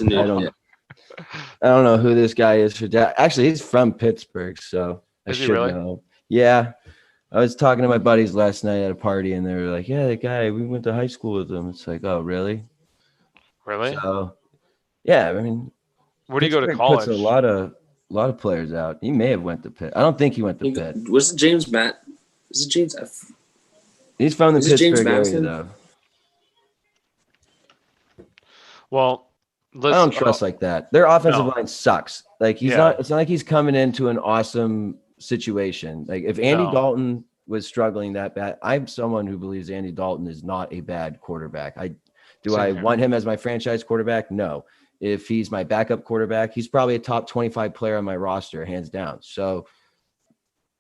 don't know who this guy is for Actually, he's from Pittsburgh, so is he really? know. Yeah. I was talking to my buddies last night at a party, and they were like, "Yeah, that guy, we went to high school with him." It's like, "Oh, really?" Really? So, yeah, I mean, Where do you go to Pittsburgh puts a college? lot of players out. He may have went to Pitt. I don't think he went to Pitt. Was it James Matt? Is it James? He's from the Is it James Pittsburgh area, Madison? though. Well, I let's. don't trust like that. Their offensive No. line sucks. Like he's Yeah. not. It's not like he's coming into an awesome situation. Like if Andy No. Dalton was struggling that bad, I'm someone who believes Andy Dalton is not a bad quarterback. I Same here. want him as my franchise quarterback? No. If he's my backup quarterback, he's probably a top 25 player on my roster, hands down. So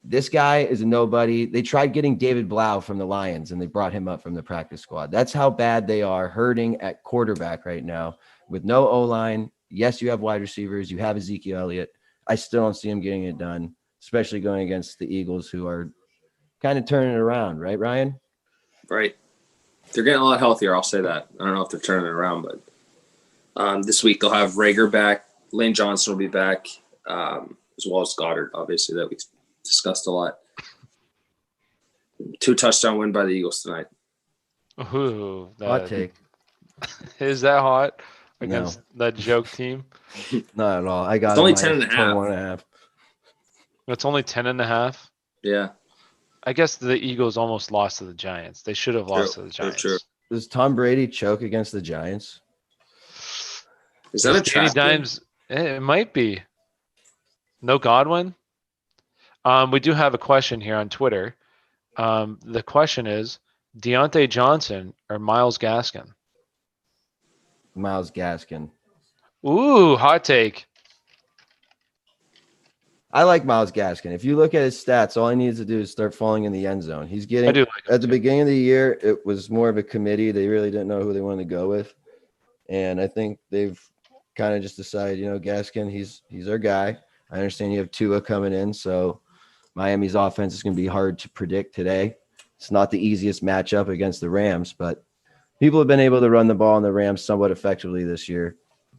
this guy is a nobody. They tried getting David Blau from the Lions, and they brought him up from the practice squad. That's how bad they are hurting at quarterback right now with no O-line. Yes, you have wide receivers. You have Ezekiel Elliott. I still don't see him getting it done, especially going against the Eagles, who are kind of turning it around. Right, Ryan? Right. They're getting a lot healthier. I'll say that. I don't know if they're turning it around, but this week they'll have Rager back. Lane Johnson will be back, as well as Goddard, obviously, that we discussed a lot. 2 touchdown win by the Eagles tonight. Ooh, Hot take. Is that hot No. against that joke team? Not at all. I got It's only him 10.5. 21.5. It's only 10.5. Yeah. I guess the Eagles almost lost to the Giants. They should have lost to the True, Giants. true. Does Tom Brady choke against the Giants? Is that a Danny trap? Dimes? It might be. No Godwin. We do have a question here on Twitter. The question is Deontay Johnson or Myles Gaskin? Myles Gaskin. Ooh, hot take. I like Myles Gaskin. If you look at his stats, all he needs to do is start falling in the end zone. He's I getting do like him at the too. beginning of the year, it was more of a committee. They really didn't know who they wanted to go with. And I think they've kind of just decided, Gaskin, he's our guy. I understand you have Tua coming in, so Miami's offense is going to be hard to predict today. It's not the easiest matchup against the Rams, but people have been able to run the ball on the Rams somewhat effectively this year.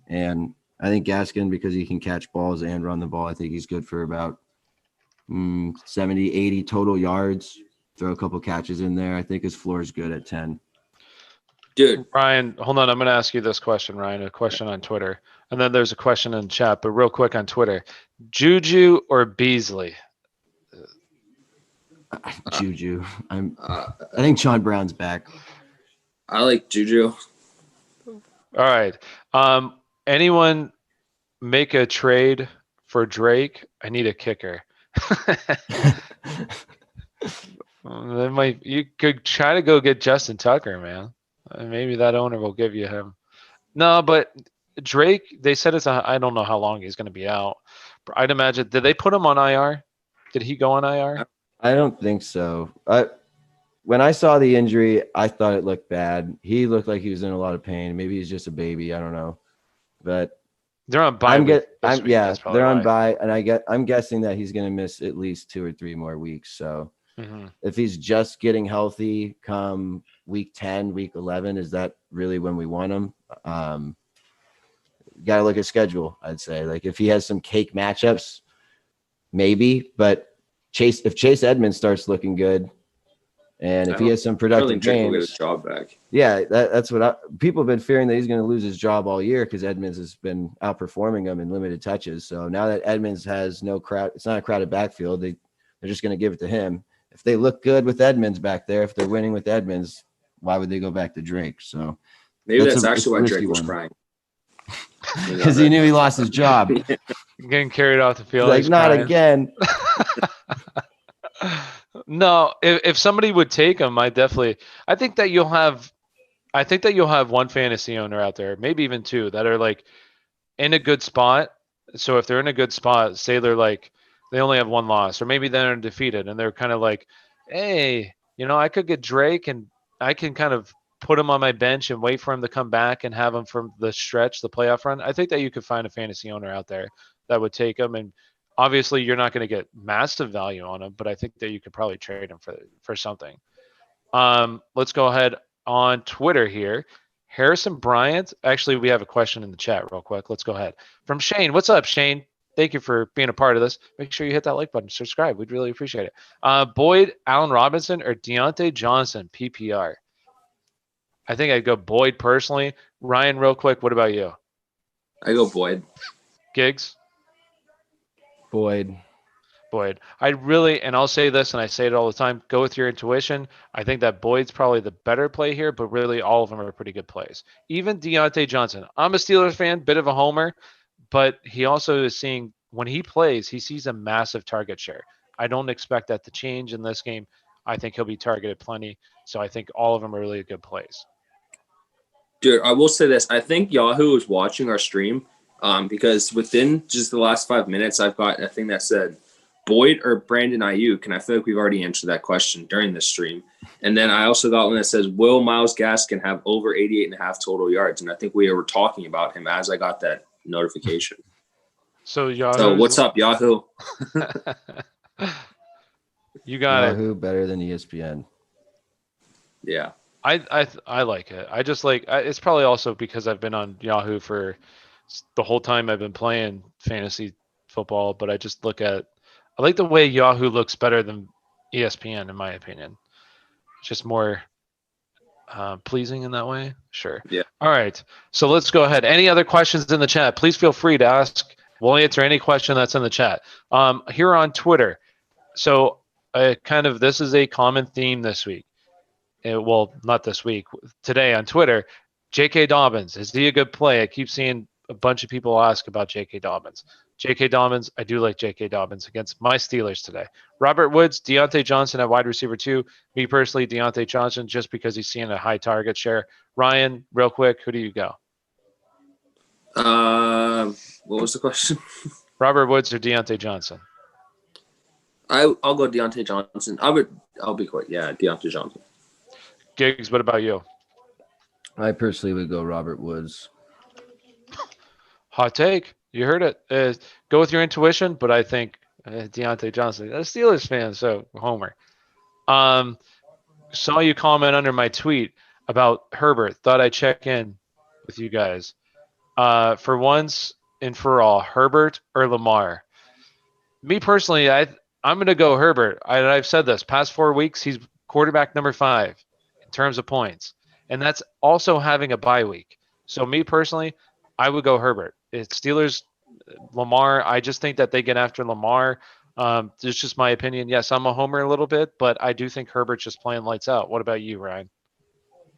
And I think Gaskin, because he can catch balls and run the ball, I think he's good for about 70, 80 total yards. Throw a couple catches in there. I think his floor is good at 10. Dude, Ryan, hold on. I'm going to ask you this question, Ryan, a question on Twitter. And then there's a question in chat, but real quick on Twitter. Juju or Beasley? Juju. I think John Brown's back. I like Juju. All right. Anyone make a trade for Drake? I need a kicker. You could try to go get Justin Tucker, man. Maybe that owner will give you him. No, but Drake, they said I don't know how long he's going to be out. I'd imagine. Did they put him on IR? Did he go on IR? I don't think so. When I saw the injury, I thought it looked bad. He looked like he was in a lot of pain. Maybe he's just a baby. I don't know. But They're on bye. They're on bye, and I'm guessing that he's going to miss at least 2 or 3 more weeks. So if he's just getting healthy come week 10, week 11, is that really when we want him? Got to look at schedule, I'd say. Like if he has some cake matchups, maybe. But if Chase Edmonds starts looking good, and if he has some productive games, get his job back. Yeah, that's what people have been fearing, that he's going to lose his job all year because Edmonds has been outperforming him in limited touches. So now that Edmonds has no crowd, it's not a crowded backfield. They're just going to give it to him. If they look good with Edmonds back there, if they're winning with Edmonds, why would they go back to Drake? So maybe that's actually why Drake was crying. Because he knew he lost his job. Getting carried off the field. Like, not again. No, if somebody would take him, I think that you'll have one fantasy owner out there, maybe even 2, that are like in a good spot. So if they're in a good spot, say they're like, they only have 1 loss, or maybe they're defeated and they're kind of like, hey, I could get Drake and I can kind of put him on my bench and wait for him to come back and have him from the stretch, the playoff run. I think that you could find a fantasy owner out there that would take him. And obviously you're not going to get massive value on him, but I think that you could probably trade him for something. Let's go ahead on Twitter here. Harrison Bryant. Actually, we have a question in the chat real quick. Let's go ahead. From Shane. What's up, Shane? thank you for being a part of this. Make sure you hit that like button, subscribe. We'd really appreciate it. Boyd, Allen Robinson, or Deontay Johnson, PPR? I think I'd go Boyd personally. Ryan, real quick, what about you? I go Boyd. Gigs? Boyd. Boyd. I really, and I'll say this, and I say it all the time, go with your intuition. I think that Boyd's probably the better play here, but really all of them are pretty good plays. Even Deontay Johnson. I'm a Steelers fan, bit of a homer, but he also is seeing, when he plays, he sees a massive target share. I don't expect that to change in this game. I think he'll be targeted plenty. So I think all of them are really good plays. Dude, I will say this. I think Yahoo is watching our stream because within just the last 5 minutes, I've got a thing that said Boyd or Brandon Ayuk, and I feel like we've already answered that question during this stream. And then I also got one that says, will Myles Gaskin have over 88.5 total yards? And I think we were talking about him as I got that notification. So Yahoo. So what's up, Yahoo? You got Yahoo it. better than ESPN. Yeah. I like it. I just like it's probably also because I've been on Yahoo for the whole time I've been playing fantasy football, but I just look at I like the way Yahoo looks better than ESPN in my opinion. It's just more pleasing in that way. Sure. Yeah. All right. So let's go ahead. Any other questions in the chat? Please feel free to ask. We'll answer any question that's in the chat. Here on Twitter. So this is a common theme this week. Well, not this week. Today on Twitter, J.K. Dobbins, is he a good play? I keep seeing a bunch of people ask about J.K. Dobbins. J.K. Dobbins, I do like J.K. Dobbins against my Steelers today. Robert Woods, Deontay Johnson at wide receiver 2. Me personally, Deontay Johnson, just because he's seeing a high target share. Ryan, real quick, who do you go? What was the question? Robert Woods or Deontay Johnson? I'll go Deontay Johnson. I'll be quick. Yeah, Deontay Johnson. Gigs, what about you? I personally would go Robert Woods. Hot take. You heard it. Go with your intuition, but I think Deontay Johnson. A Steelers fan, so Homer. Saw you comment under my tweet about Herbert. Thought I'd check in with you guys. For once and for all, Herbert or Lamar? Me personally, I'm going to go Herbert. I've said this. Past 4 weeks, he's quarterback number 5 in terms of points. And that's also having a bye week. So me personally, I would go Herbert. It's Steelers, Lamar. I just think that they get after Lamar. It's just my opinion. Yes, I'm a homer a little bit, but I do think Herbert's just playing lights out. What about you, Ryan?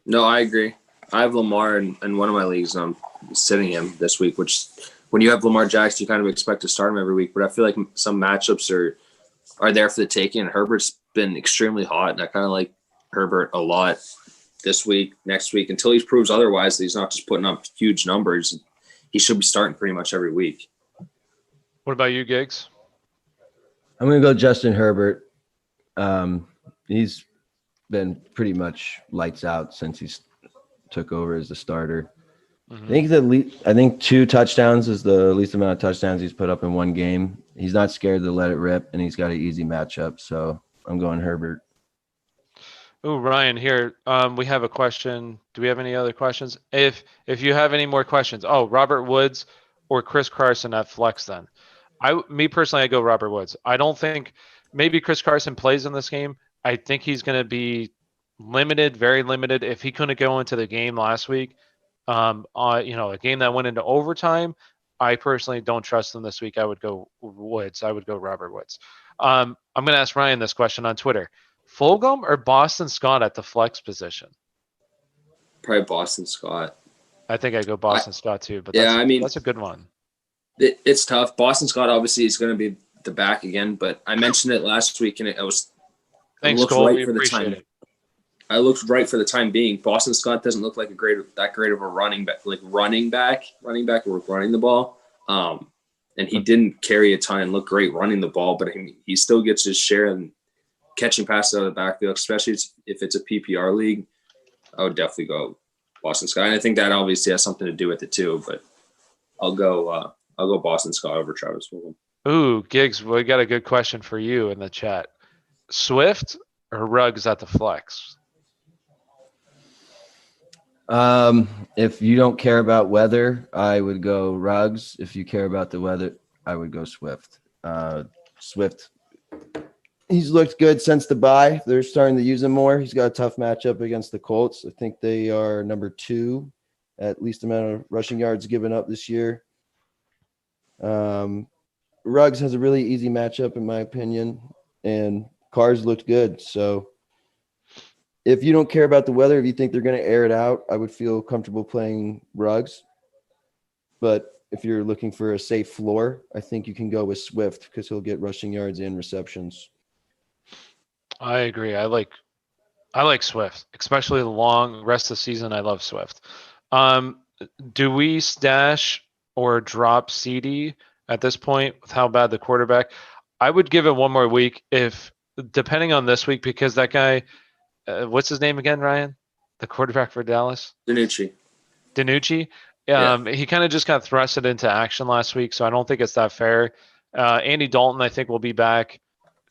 No, I agree. I have Lamar in one of my leagues. I'm sitting him this week, which when you have Lamar Jackson, you kind of expect to start him every week. But I feel like some matchups are there for the taking. And Herbert's been extremely hot, and I kind of like Herbert a lot this week, next week, until he proves otherwise that he's not just putting up huge numbers. He should be starting pretty much every week. What about you, Giggs? I'm going to go Justin Herbert. He's been pretty much lights out since he's took over as the starter. Mm-hmm. I think 2 touchdowns is the least amount of touchdowns he's put up in one game. He's not scared to let it rip, and he's got an easy matchup. So I'm going Herbert. Oh, Ryan, here we have a question. Do we have any other questions? If you have any more questions, Robert Woods or Chris Carson at flex, then me personally, I go Robert Woods. I don't think maybe Chris Carson plays in this game. I think he's going to be limited, very limited. If he couldn't go into the game last week, a game that went into overtime, I personally don't trust him this week. I would go Woods. I would go Robert Woods. I'm going to ask Ryan this question on Twitter. Fulgham or Boston Scott at the flex position? Probably Boston Scott. I think I go Boston Scott too, but that's a good one. It's tough. Boston Scott obviously is going to be the back again, but I mentioned it last week, and Thanks, Cole. Right, we appreciate it. I looked right for the time being. Boston Scott doesn't look like that great of a running back or running the ball. And he didn't carry a ton and look great running the ball, but he still gets his share and catching passes out of the backfield, especially if it's a PPR league. I would definitely go Boston Scott. And I think that obviously has something to do with it too, but I'll go Boston Scott over Travis Fulgham. Ooh, Giggs, we got a good question for you in the chat. Swift or Ruggs at the flex? If you don't care about weather, I would go Ruggs. If you care about the weather, I would go Swift. Swift, he's looked good since the bye. They're starting to use him more. He's got a tough matchup against the Colts. I think they are number 2 at least amount of rushing yards given up this year. Ruggs has a really easy matchup in my opinion, and Carr's looked good. So if you don't care about the weather, if you think they're going to air it out, I would feel comfortable playing Ruggs. But if you're looking for a safe floor, I think you can go with Swift because he'll get rushing yards and receptions. I agree. I like Swift, especially the long rest of the season. I love Swift. Do we stash or drop CD at this point with how bad the quarterback? I would give it one more week if, depending on this week, because that guy, what's his name again, Ryan? The quarterback for Dallas? DiNucci. He kind of just got thrusted into action last week, so I don't think it's that fair. Andy Dalton, I think, will be back.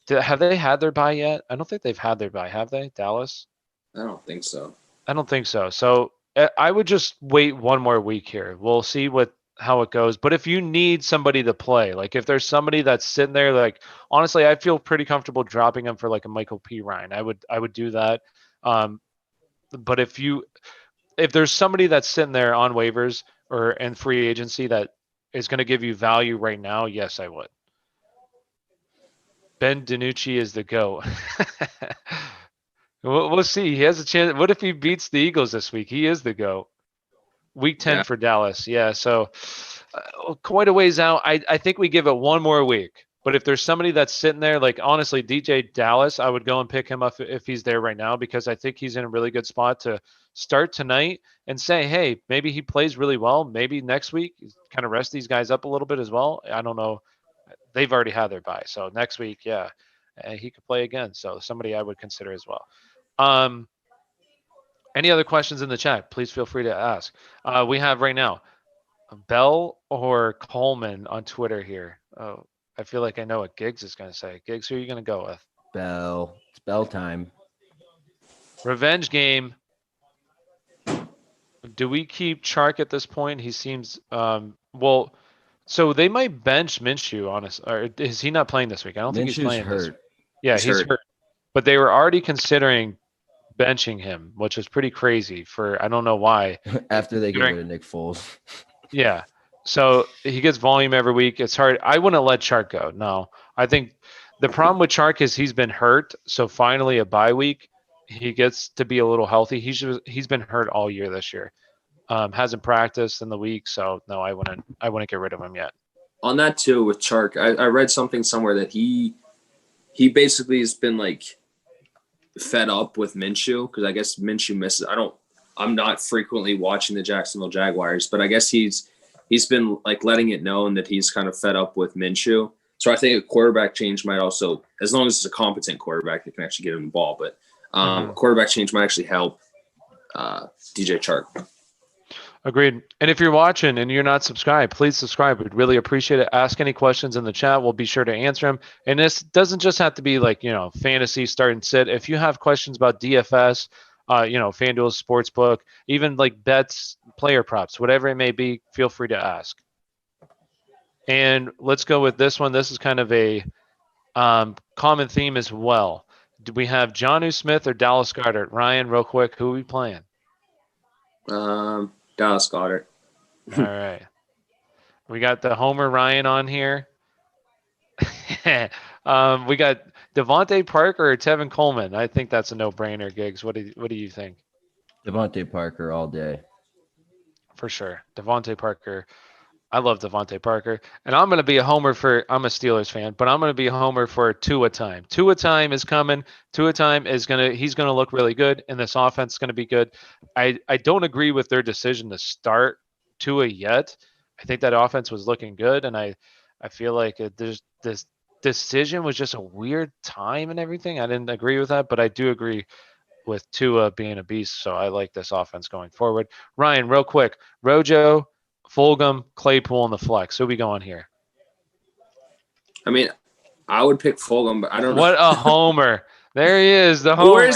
Have they had their bye yet? I don't think they've had their bye, have they, Dallas? I don't think so. I don't think so. So I would just wait one more week here. We'll see how it goes. But if you need somebody to play, like if there's somebody that's sitting there, like honestly, I feel pretty comfortable dropping him for like a Michael P. Ryan. I would do that. But if there's somebody that's sitting there on waivers or in free agency that is going to give you value right now, yes, I would. Ben DiNucci is the GOAT. We'll see. He has a chance. What if he beats the Eagles this week? He is the GOAT. Week 10 for Dallas. Yeah, so quite a ways out. I think we give it one more week. But if there's somebody that's sitting there, like honestly, DJ Dallas, I would go and pick him up if he's there right now because I think he's in a really good spot to start tonight and say, hey, maybe he plays really well. Maybe next week, kind of rest these guys up a little bit as well. I don't know. They've already had their bye. So next week, yeah, he could play again. So somebody I would consider as well. Any other questions in the chat? Please feel free to ask. We have right now Bell or Coleman on Twitter here. Oh, I feel like I know what Giggs is going to say. Giggs, who are you going to go with? Bell. It's Bell time. Revenge game. Do we keep Chark at this point? He seems well. So they might bench Minshew, honest, or is he not playing this week? I don't think he's playing. Hurt. Yeah, he's hurt. But they were already considering benching him, which is pretty crazy for I don't know why. After they get rid of Nick Foles. Yeah. So he gets volume every week. It's hard. I wouldn't let Chark go. No. I think the problem with Chark is he's been hurt. So finally a bye week, he gets to be a little healthy. He's been hurt all year this year. Hasn't practiced in the week, so no, I wouldn't get rid of him yet. On that too with Chark, I read something somewhere that he basically has been like fed up with Minshew because I guess Minshew misses. I'm not frequently watching the Jacksonville Jaguars, but I guess he's been like letting it known that he's kind of fed up with Minshew. So I think a quarterback change might also, as long as it's a competent quarterback that can actually get him the ball, but a quarterback change might actually help DJ Chark. Agreed. And if you're watching and you're not subscribed, please subscribe. We'd really appreciate it. Ask any questions in the chat. We'll be sure to answer them. And this doesn't just have to be like, fantasy start and sit. If you have questions about DFS, FanDuel Sportsbook, even like bets, player props, whatever it may be, feel free to ask. And let's go with this one. This is kind of a common theme as well. Do we have Jonnu Smith or Dallas Goedert? Ryan, real quick, who are we playing? Dallas Goedert. All right. We got the Homer Ryan on here. We got Devontae Parker or Tevin Coleman. I think that's a no-brainer, Giggs. What do you think? Devontae Parker all day. For sure. Devontae Parker. I love Devontae Parker. And I'm going to be a homer I'm a Steelers fan, but I'm going to be a homer for Tua time. Tua time is coming. Tua time he's going to look really good, and this offense is going to be good. I don't agree with their decision to start Tua yet. I think that offense was looking good, and I feel like this decision was just a weird time and everything. I didn't agree with that, but I do agree with Tua being a beast, so I like this offense going forward. Ryan, real quick, Rojo, Fulgham, Claypool, and the flex. Who we going here? I mean, I would pick Fulgham, but I don't know. What a homer. There he is, the homer.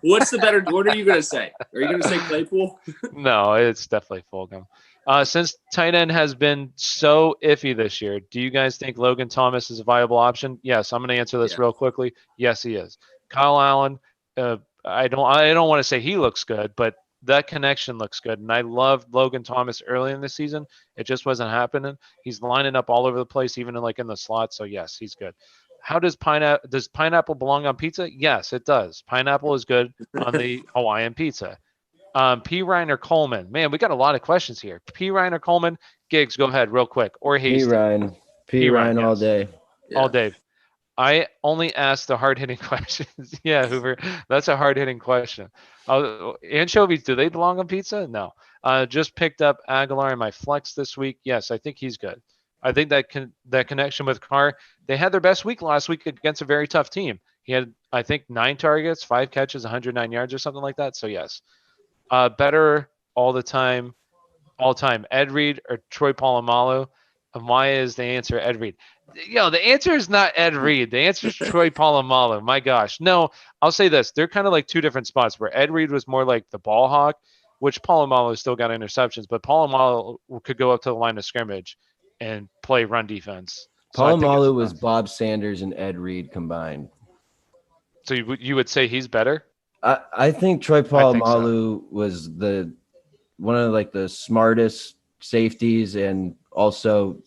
What's the better? What are you going to say? Are you going to say Claypool? No, it's definitely Fulgham. Since tight end has been so iffy this year, do you guys think Logan Thomas is a viable option? Yes, I'm going to answer this Yeah. real quickly. Yes, he is. Kyle Allen, I don't want to say he looks good, but that connection looks good. And I loved Logan Thomas early in the season. It just wasn't happening. He's lining up all over the place, even in the slot. So yes, he's good. How does pineapple belong on pizza? Yes, it does. Pineapple is good on the Hawaiian pizza. P. Reiner Coleman. Man, we got a lot of questions here. P. Reiner Coleman, Gigs, go ahead real quick. Or P Hasty. Ryan. P P. Ryan, Ryan all yes. day. Yeah. All day. I only ask the hard hitting questions. Yeah, Hoover, that's a hard hitting question. Anchovies, do they belong on pizza? No. Just picked up Aguilar in my flex this week. Yes, I think he's good. I think that connection with Carr, they had their best week last week against a very tough team. He had, I think, 9 targets, 5 catches, 109 yards or something like that. So, yes. Better all time, Ed Reed or Troy Polamalu? And why is the answer Ed Reed? The answer is not Ed Reed. The answer is Troy Polamalu. My gosh. No, I'll say this. They're kind of like two different spots where Ed Reed was more like the ball hawk, which Polamalu still got interceptions, but Polamalu could go up to the line of scrimmage and play run defense. So I think Palomalu was Bob Sanders and Ed Reed combined. So you would say he's better? I think Troy I think so. Polamalu was one of the smartest safeties, and also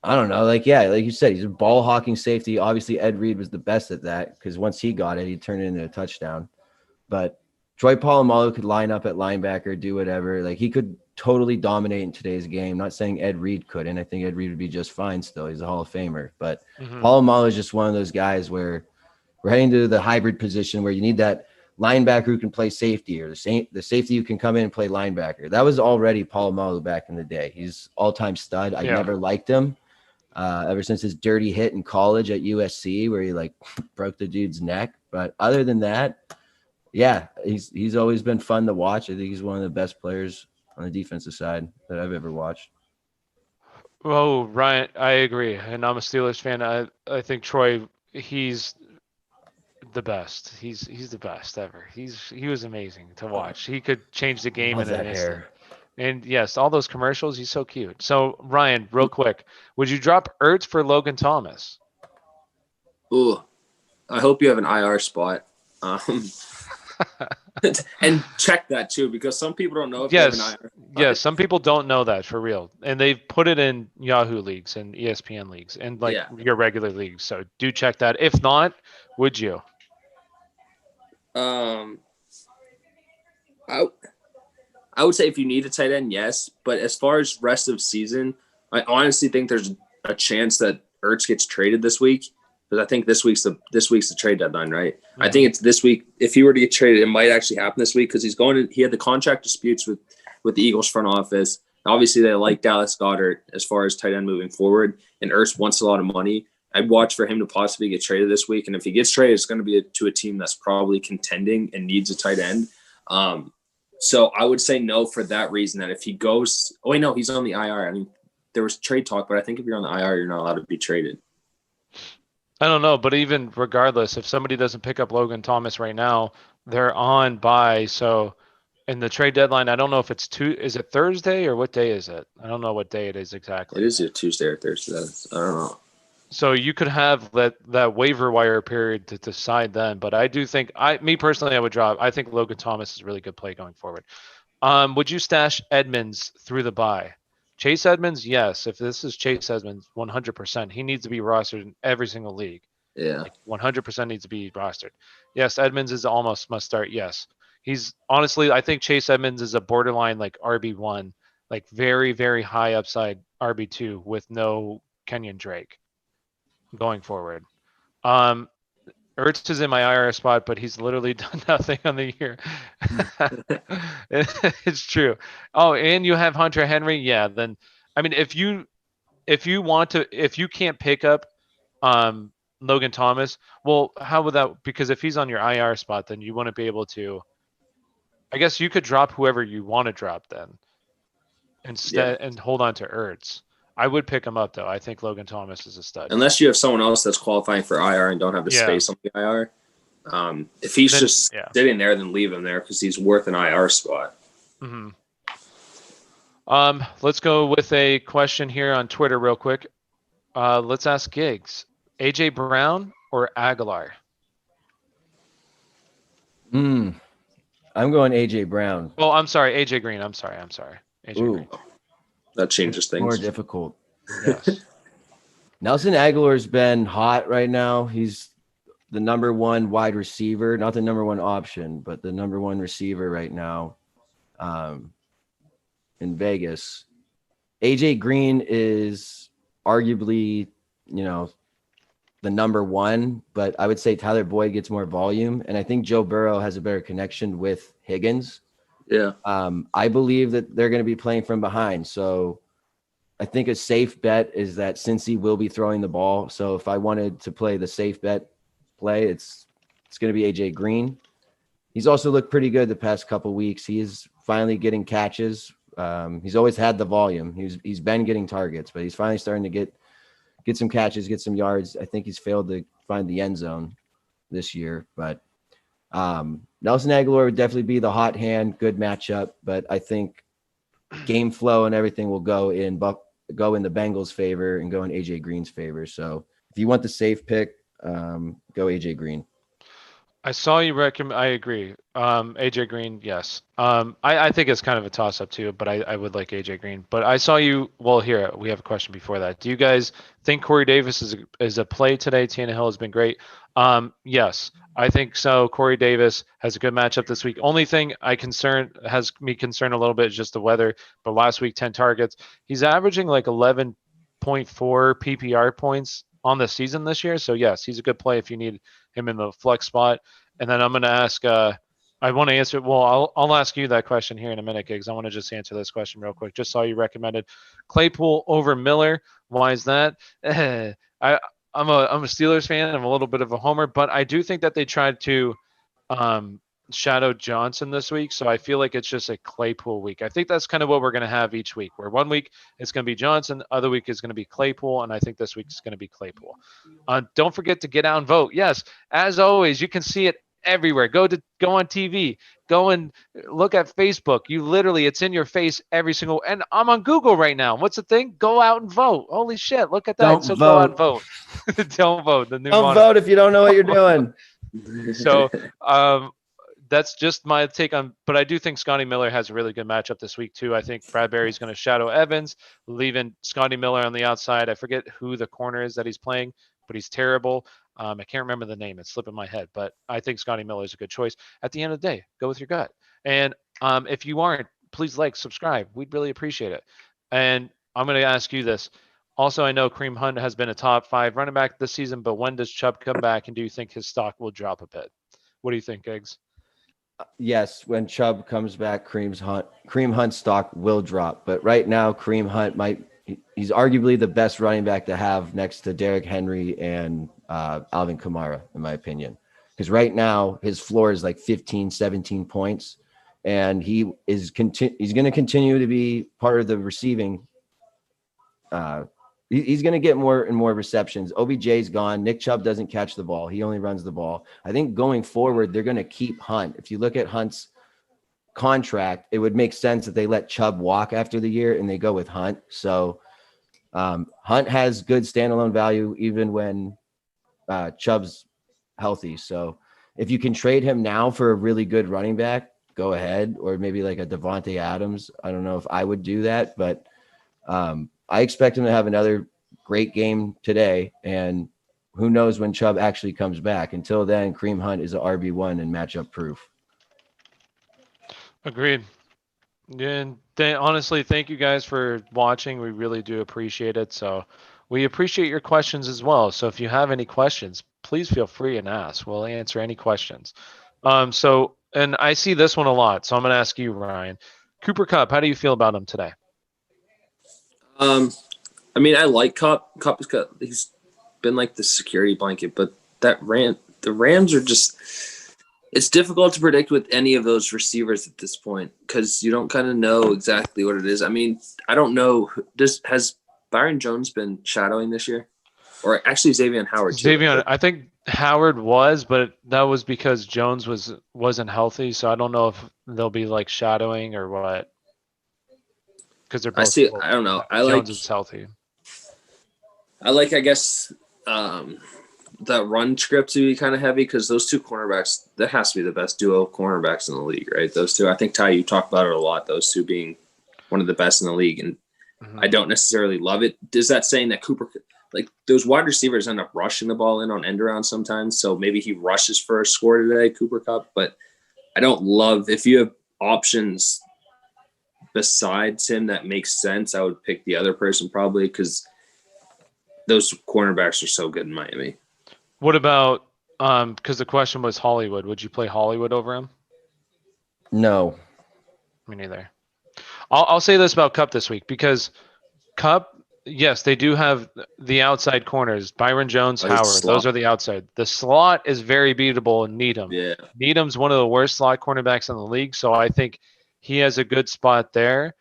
I don't know, like you said, he's a ball hawking safety. Obviously, Ed Reed was the best at that because once he got it, he turned it into a touchdown. But Troy Polamalu could line up at linebacker, do whatever. Like he could totally dominate in today's game. Not saying Ed Reed couldn't. I think Ed Reed would be just fine still. He's a Hall of Famer. But Polamalu is just one of those guys where we're heading to the hybrid position where you need that linebacker who can play safety, or the safety who can come in and play linebacker. That was already Polamalu back in the day. He's all-time stud. I never liked him ever since his dirty hit in college at USC where he broke the dude's neck. But other than that, yeah, he's always been fun to watch. I think he's one of the best players on the defensive side that I've ever watched. Oh, Ryan, I agree. And I'm a Steelers fan. I think Troy, he's the best. He's the best ever. He was amazing to watch. He could change the game in an instant. And yes, all those commercials, he's so cute. So Ryan, real quick, would you drop Ertz for Logan Thomas? Ooh, I hope you have an IR spot. And check that too, because some people don't know if you have an IR spot. Yes, some people don't know that for real. And they've put it in Yahoo leagues and ESPN leagues and your regular leagues. So do check that. If not, would you? I would say if you need a tight end, yes. But as far as rest of season, I honestly think there's a chance that Ertz gets traded this week, because I think this week's the trade deadline, right? Mm-hmm. I think it's this week. If he were to get traded, it might actually happen this week because he had the contract disputes with the Eagles front office. Obviously, they like Dallas Goedert as far as tight end moving forward, and Ertz wants a lot of money. I'd watch for him to possibly get traded this week, and if he gets traded, it's going to be to a team that's probably contending and needs a tight end. So I would say no for that reason. That if he goes, he's on the IR. I mean, there was trade talk, but I think if you're on the IR, you're not allowed to be traded. I don't know, but even regardless, if somebody doesn't pick up Logan Thomas right now, they're on bye. So in the trade deadline, I don't know if it's is it Thursday or what day is it? I don't know what day it is exactly. It is a Tuesday or Thursday. I don't know. So you could have that waiver wire period to decide then. But I do think me personally, I would drop. I think Logan Thomas is a really good play going forward. Would you stash Edmonds through the bye? Chase Edmonds, yes. If this is Chase Edmonds, 100%. He needs to be rostered in every single league. Yeah. 100% needs to be rostered. Yes, Edmonds is almost must start. Yes. He's honestly, I think Chase Edmonds is a borderline RB1, very, very high upside RB2 with no Kenyon Drake going forward. Ertz is in my IR spot, but he's literally done nothing on the year. It's true. Oh, and you have Hunter Henry. Yeah. Then, I mean, if you can't pick up Logan Thomas, well, how would that? Because if he's on your IR spot, then you wouldn't be able to. I guess you could drop whoever you want to drop then, instead, and hold on to Ertz. I would pick him up, though. I think Logan Thomas is a stud. Unless you have someone else that's qualifying for IR and don't have the space on the IR. If he's sitting there, then leave him there because he's worth an IR spot. Mm-hmm. Let's go with a question here on Twitter real quick. Let's ask Giggs. AJ Brown or Aguilar? I'm going AJ Brown. Oh, I'm sorry, AJ Green. I'm sorry. AJ Ooh, Green. That changes more things. difficult. Yes. Nelson Aguilar's been hot right now. He's the number one wide receiver, not the number one option, but the number one receiver right now in Vegas. AJ Green is arguably, the number one, but I would say Tyler Boyd gets more volume. And I think Joe Burrow has a better connection with Higgins. Yeah. I believe that they're going to be playing from behind. So I think a safe bet is that Cincy will be throwing the ball. So if I wanted to play the safe bet play, it's going to be AJ Green. He's also looked pretty good the past couple weeks. He is finally getting catches. He's always had the volume. He's been getting targets, but he's finally starting to get some catches, get some yards. I think he's failed to find the end zone this year, but Nelson Aguilar would definitely be the hot hand, good matchup. But I think game flow and everything will go in the Bengals' favor and go in AJ Green's favor. So if you want the safe pick, go AJ Green. I saw you recommend. I agree. AJ Green, yes. I think it's kind of a toss up too, but I would like AJ Green. But I saw you. Well, here we have a question before that. Do you guys think Corey Davis is a play today? Tannehill has been great. Yes, I think so. Corey Davis has a good matchup this week. Only thing has me concerned a little bit is just the weather. But last week, 10 targets. He's averaging like 11.4 PPR points on the season this year. So yes, he's a good play if you need him in the flex spot. And then I'm going to ask, I want to answer. Well, I'll ask you that question here in a minute, Giggs. I want to just answer this question real quick. Just saw you recommended Claypool over Miller. Why is that? I'm a Steelers fan. I'm a little bit of a homer, but I do think that they tried to shadow Johnson this week. So I feel like it's just a Claypool week. I think that's kind of what we're going to have each week, where one week it's going to be Johnson, other week is going to be Claypool, and I think this week is going to be Claypool. Don't forget to get out and vote. Yes, as always, you can see it everywhere. Go on TV, go and look at Facebook. It's in your face every single. And I'm on Google right now. What's the thing? Go out and vote. Holy shit! Look at that. Don't so vote. Go out and vote. Don't vote. The new Don't vote if you don't know what you're doing. So that's just my take on. But I do think Scotty Miller has a really good matchup this week too. I think Bradbury's going to shadow Evans, leaving Scotty Miller on the outside. I forget who the corner is that he's playing, but he's terrible. I can't remember the name. It's slipping my head, but I think Scotty Miller is a good choice. At the end of the day, go with your gut. And if you aren't, please subscribe. We'd really appreciate it. And I'm going to ask you this. Also, I know Kareem Hunt has been a top 5 running back this season, but when does Chubb come back, and do you think his stock will drop a bit? What do you think, Giggs? Yes, when Chubb comes back, Kareem Hunt's stock will drop. But right now, Kareem Hunt he's arguably the best running back to have next to Derrick Henry and Alvin Kamara, in my opinion. Because right now, his floor is like 15, 17 points. And he's going to continue to be part of the receiving. He's going to get more and more receptions. OBJ's gone. Nick Chubb doesn't catch the ball. He only runs the ball. I think going forward, they're going to keep Hunt. If you look at Hunt's contract, it would make sense that they let Chubb walk after the year and they go with Hunt. So Hunt has good standalone value even when Chubb's healthy. So if you can trade him now for a really good running back, go ahead. Or maybe like a Devontae Adams. I don't know if I would do that, but I expect him to have another great game today, and who knows when Chubb actually comes back. Until then, Kareem Hunt is an RB1 and matchup proof. Agreed. And honestly, thank you guys for watching. We really do appreciate it. So we appreciate your questions as well. So if you have any questions, please feel free and ask. We'll answer any questions. And I see this one a lot, so I'm going to ask you, Ryan. Cooper Kupp, how do you feel about him today? I mean, I like Kupp. He's been like the security blanket, but the Rams are just. It's difficult to predict with any of those receivers at this point because you don't kind of know exactly what it is. I mean, I don't know. Has Byron Jones been shadowing this year, or actually Xavier Howard? I think Howard was, but that was because Jones wasn't healthy. So I don't know if they'll be like shadowing or what. because they're I both. see. I don't know. Jones is healthy. I guess, that run script to be kind of heavy because those two cornerbacks, that has to be the best duo of cornerbacks in the league, right? Those two. I think, Ty, you talked about it a lot, those two being one of the best in the league. And I don't necessarily love it. Is that saying that Cooper, like those wide receivers end up rushing the ball in on end around sometimes? So maybe he rushes for a score today, Cooper Kupp. But I don't love, if you have options besides him that makes sense, I would pick the other person probably because those cornerbacks are so good in Miami. What about because the question was Hollywood. Would you play Hollywood over him? No. Me neither. I'll say this about Kupp this week because Kupp, yes, they do have the outside corners. Byron Jones, Howard. Those are the outside. The slot is very beatable in Needham. Yeah. Needham's one of the worst slot cornerbacks in the league, so I think he has a good spot there.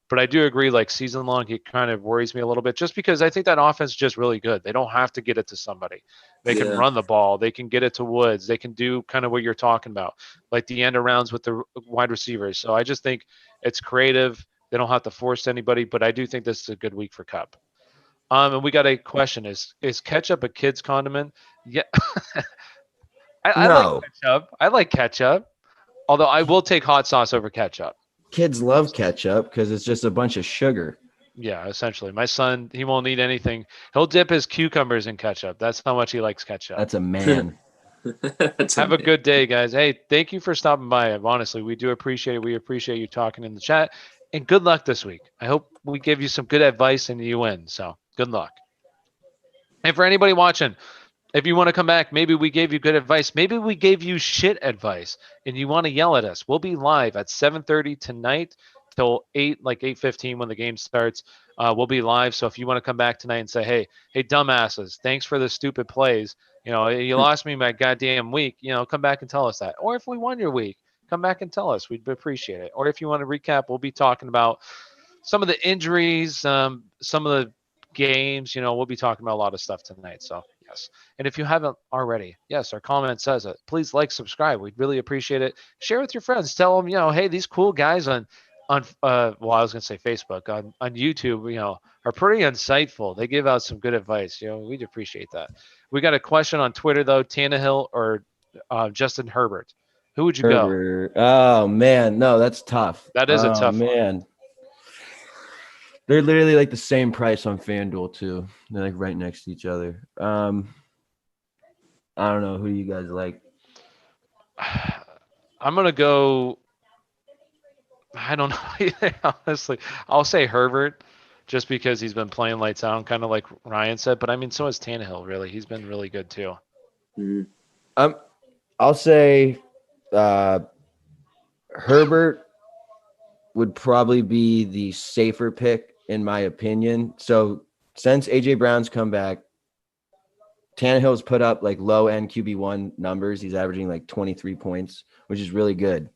But I do agree, like season long, he kind of worries me a little bit just because I think that offense is just really good. They don't have to get it to somebody. They can run the ball. They can get it to Woods. They can do kind of what you're talking about, like the end arounds with the wide receivers. So I just think it's creative. They don't have to force anybody, but I do think this is a good week for Kupp. And we got a question: Is ketchup a kid's condiment? Yeah, I like ketchup. I like ketchup, although I will take hot sauce over ketchup. Kids love ketchup because it's just a bunch of sugar. Yeah, essentially. My son, he won't eat anything. He'll dip his cucumbers in ketchup. That's how much he likes ketchup. That's a man. Have a good day, guys. Hey, thank you for stopping by. Honestly, we do appreciate it. We appreciate you talking in the chat. And good luck this week. I hope we give you some good advice and you win. So good luck. And for anybody watching, if you want to come back, maybe we gave you good advice. Maybe we gave you shit advice and you want to yell at us. We'll be live at 7:30 tonight till 8:15 when the game starts. We'll be live. So if you want to come back tonight and say, hey, dumbasses, thanks for the stupid plays. You know, you lost me my goddamn week. You know, come back and tell us that. Or if we won your week, come back and tell us. We'd appreciate it. Or if you want to recap, we'll be talking about some of the injuries, some of the games. You know, we'll be talking about a lot of stuff tonight. So yes. And if you haven't already, yes, our comment says it. Please like, subscribe. We'd really appreciate it. Share with your friends. Tell them, you know, hey, these cool guys on well, I was gonna say Facebook, on YouTube, you know, are pretty insightful. They give out some good advice. You know, we'd appreciate that. We got a question on Twitter though: Tannehill or Justin Herbert? Who would you go? Oh man, no, that's tough. That is a tough man. They're literally like the same price on FanDuel too. They're like right next to each other. I don't know who you guys like. I'm gonna go. I don't know either, honestly. I'll say Herbert, just because he's been playing lights out, kind of like Ryan said. But I mean, so has Tannehill. Really, he's been really good too. I'll say Herbert would probably be the safer pick in my opinion. So since AJ Brown's come back, Tannehill's put up like low end QB1 numbers. He's averaging like 23 points, which is really good.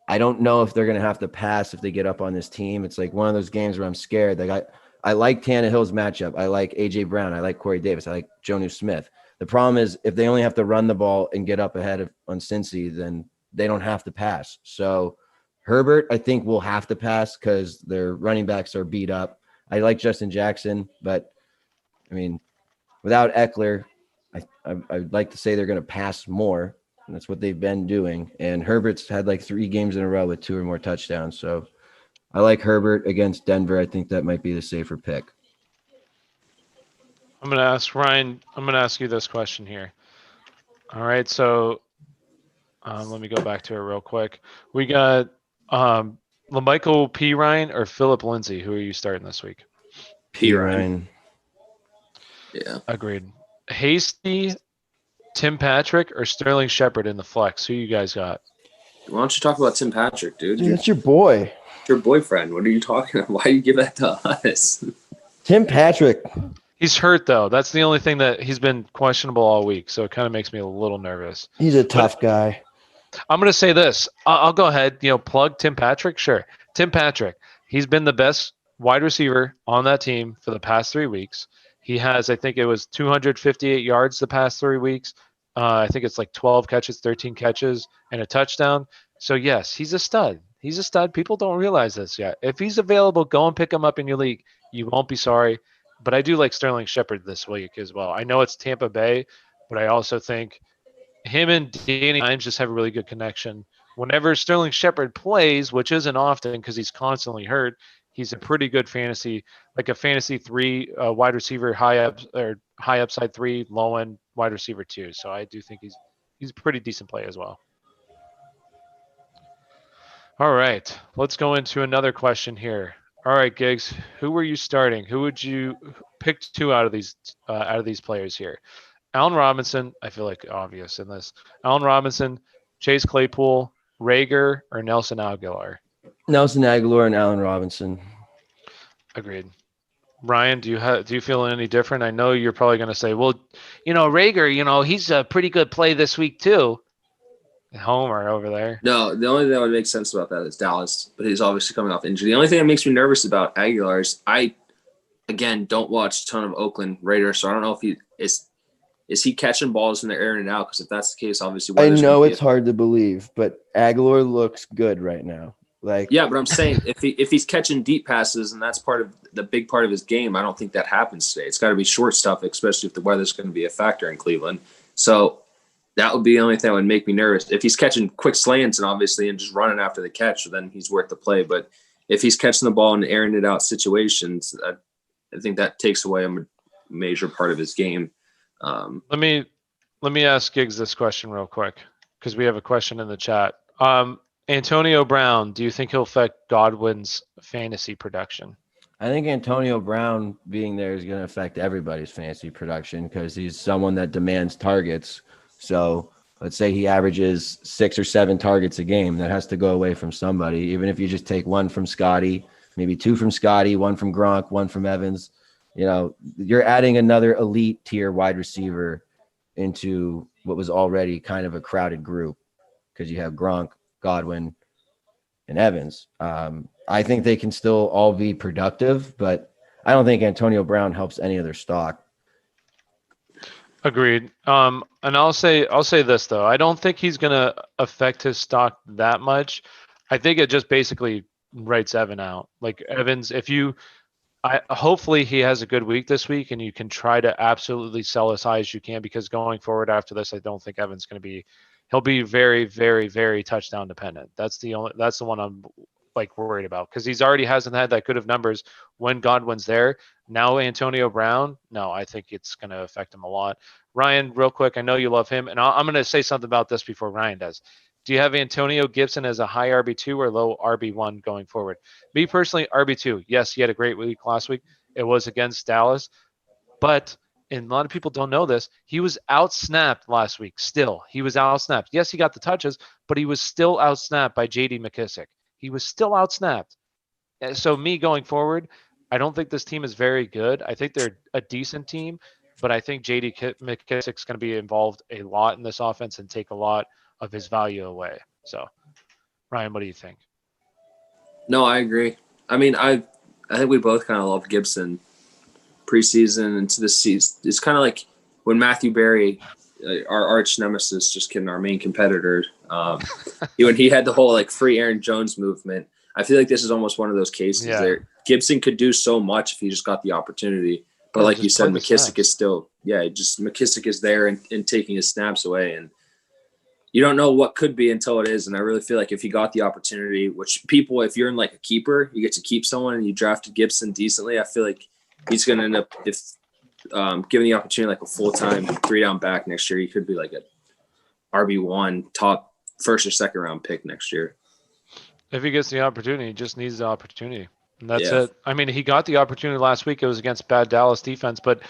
I don't know if they're going to have to pass if they get up on this team. It's like one of those games where I'm scared. Like I like Tannehill's matchup. I like AJ Brown. I like Corey Davis. I like Jonnu Smith. The problem is if they only have to run the ball and get up ahead on Cincy, then they don't have to pass. So Herbert, I think, will have to pass because their running backs are beat up. I like Justin Jackson, but I mean, without Eckler, I'd like to say they're going to pass more. And that's what they've been doing. And Herbert's had like 3 games in a row with 2 or more touchdowns. So I like Herbert against Denver. I think that might be the safer pick. I'm going to ask Ryan. I'm going to ask you this question here. All right. So let me go back to it real quick. We got LaMichael P. Ryan or Philip Lindsay. Who are you starting this week? P. Ryan. Yeah. Agreed. Hasty, Tim Patrick, or Sterling Shepard in the flex? Who you guys got? Why don't you talk about Tim Patrick, dude? That's your boy. Your boyfriend. What are you talking about? Why do you give that to us? Tim Patrick. He's hurt, though. That's the only thing that he's been questionable all week, so it kind of makes me a little nervous. He's a tough guy. I'm going to say this. I'll go ahead, plug Tim Patrick. Sure. Tim Patrick, he's been the best wide receiver on that team for the past 3 weeks. He has, I think it was 258 yards the past 3 weeks. I think it's like 12 catches, 13 catches, and a touchdown. So, yes, he's a stud. He's a stud. People don't realize this yet. If he's available, go and pick him up in your league. You won't be sorry. But I do like Sterling Shepard this week as well. I know it's Tampa Bay, but I also think him and Danny Dimes just have a really good connection. Whenever Sterling Shepard plays, which isn't often because he's constantly hurt, he's a pretty good fantasy, like a fantasy three wide receiver, high up or high upside three, low end wide receiver two. So I do think he's a pretty decent play as well. All right, let's go into another question here. All right, Giggs, who were you starting? Who would you pick two out of these players here? Allen Robinson, I feel like obvious in this. Allen Robinson, Chase Claypool, Rager, or Nelson Aguilar? Nelson Aguilar and Allen Robinson. Agreed. Ryan, do you feel any different? I know you're probably going to say, well, Rager, he's a pretty good play this week too. Homer over there. No, the only thing that would make sense about that is Dallas, but he's obviously coming off injury. The only thing that makes me nervous about Aguilar is I, again, don't watch a ton of Oakland Raiders, so I don't know if he is he catching balls in the air and out, because if that's the case, obviously I know it's hard to believe, but Aguilar looks good right now. Yeah, but I'm saying if he's catching deep passes and that's part of the big part of his game, I don't think that happens today. It's got to be short stuff, especially if the weather's going to be a factor in Cleveland. So that would be the only thing that would make me nervous. If he's catching quick slants and just running after the catch, then he's worth the play. But if he's catching the ball and airing it out situations, I think that takes away a major part of his game. Let me ask Giggs this question real quick, because we have a question in the chat. Antonio Brown, do you think he'll affect Godwin's fantasy production? I think Antonio Brown being there is going to affect everybody's fantasy production because he's someone that demands targets. So let's say he averages 6 or 7 targets a game. That has to go away from somebody. Even if you just take one from Scotty, maybe 2 from Scotty, 1 from Gronk, 1 from Evans, you're adding another elite tier wide receiver into what was already kind of a crowded group because you have Gronk, Godwin, and Evans. I think they can still all be productive, but I don't think Antonio Brown helps any of their stock. Agreed. And I'll say this though. I don't think he's gonna affect his stock that much. I think it just basically writes Evan out. Like Evans, hopefully he has a good week this week, and you can try to absolutely sell as high as you can, because going forward after this, I don't think Evan's going to be. He'll be very, very, very touchdown dependent. That's the one I'm worried about, because he's already hasn't had that good of numbers when Godwin's there. Now Antonio Brown, no, I think it's going to affect him a lot. Ryan, real quick, I know you love him, and I'm going to say something about this before Ryan does. Do you have Antonio Gibson as a high RB2 or low RB1 going forward? Me personally, RB2. Yes, he had a great week last week. It was against Dallas, but and a lot of people don't know this, he was out-snapped last week still. He was out-snapped. Yes, he got the touches, but he was still out-snapped by J.D. McKissick. He was still out-snapped. So me going forward, I don't think this team is very good. I think they're a decent team, but I think J.D. McKissick's going to be involved a lot in this offense and take a lot of his value away. So, Ryan, what do you think? No, I agree. I mean, I think we both kind of love Gibson preseason into the season. It's kind of like when Matthew Berry, our arch nemesis, just kidding, our main competitor, when he had the whole free Aaron Jones movement. I feel like this is almost one of those cases there. Gibson could do so much if he just got the opportunity. But like you said, McKissick is still, McKissick is there and taking his snaps away. And you don't know what could be until it is. And I really feel like if he got the opportunity, which people, if you're in a keeper, you get to keep someone and you drafted Gibson decently, I feel like he's going to end up, if given the opportunity, a full-time 3-down back next year, he could be a RB1 top first or second round pick next year. If he gets the opportunity, he just needs the opportunity. And that's it. I mean, he got the opportunity last week. It was against bad Dallas defense, but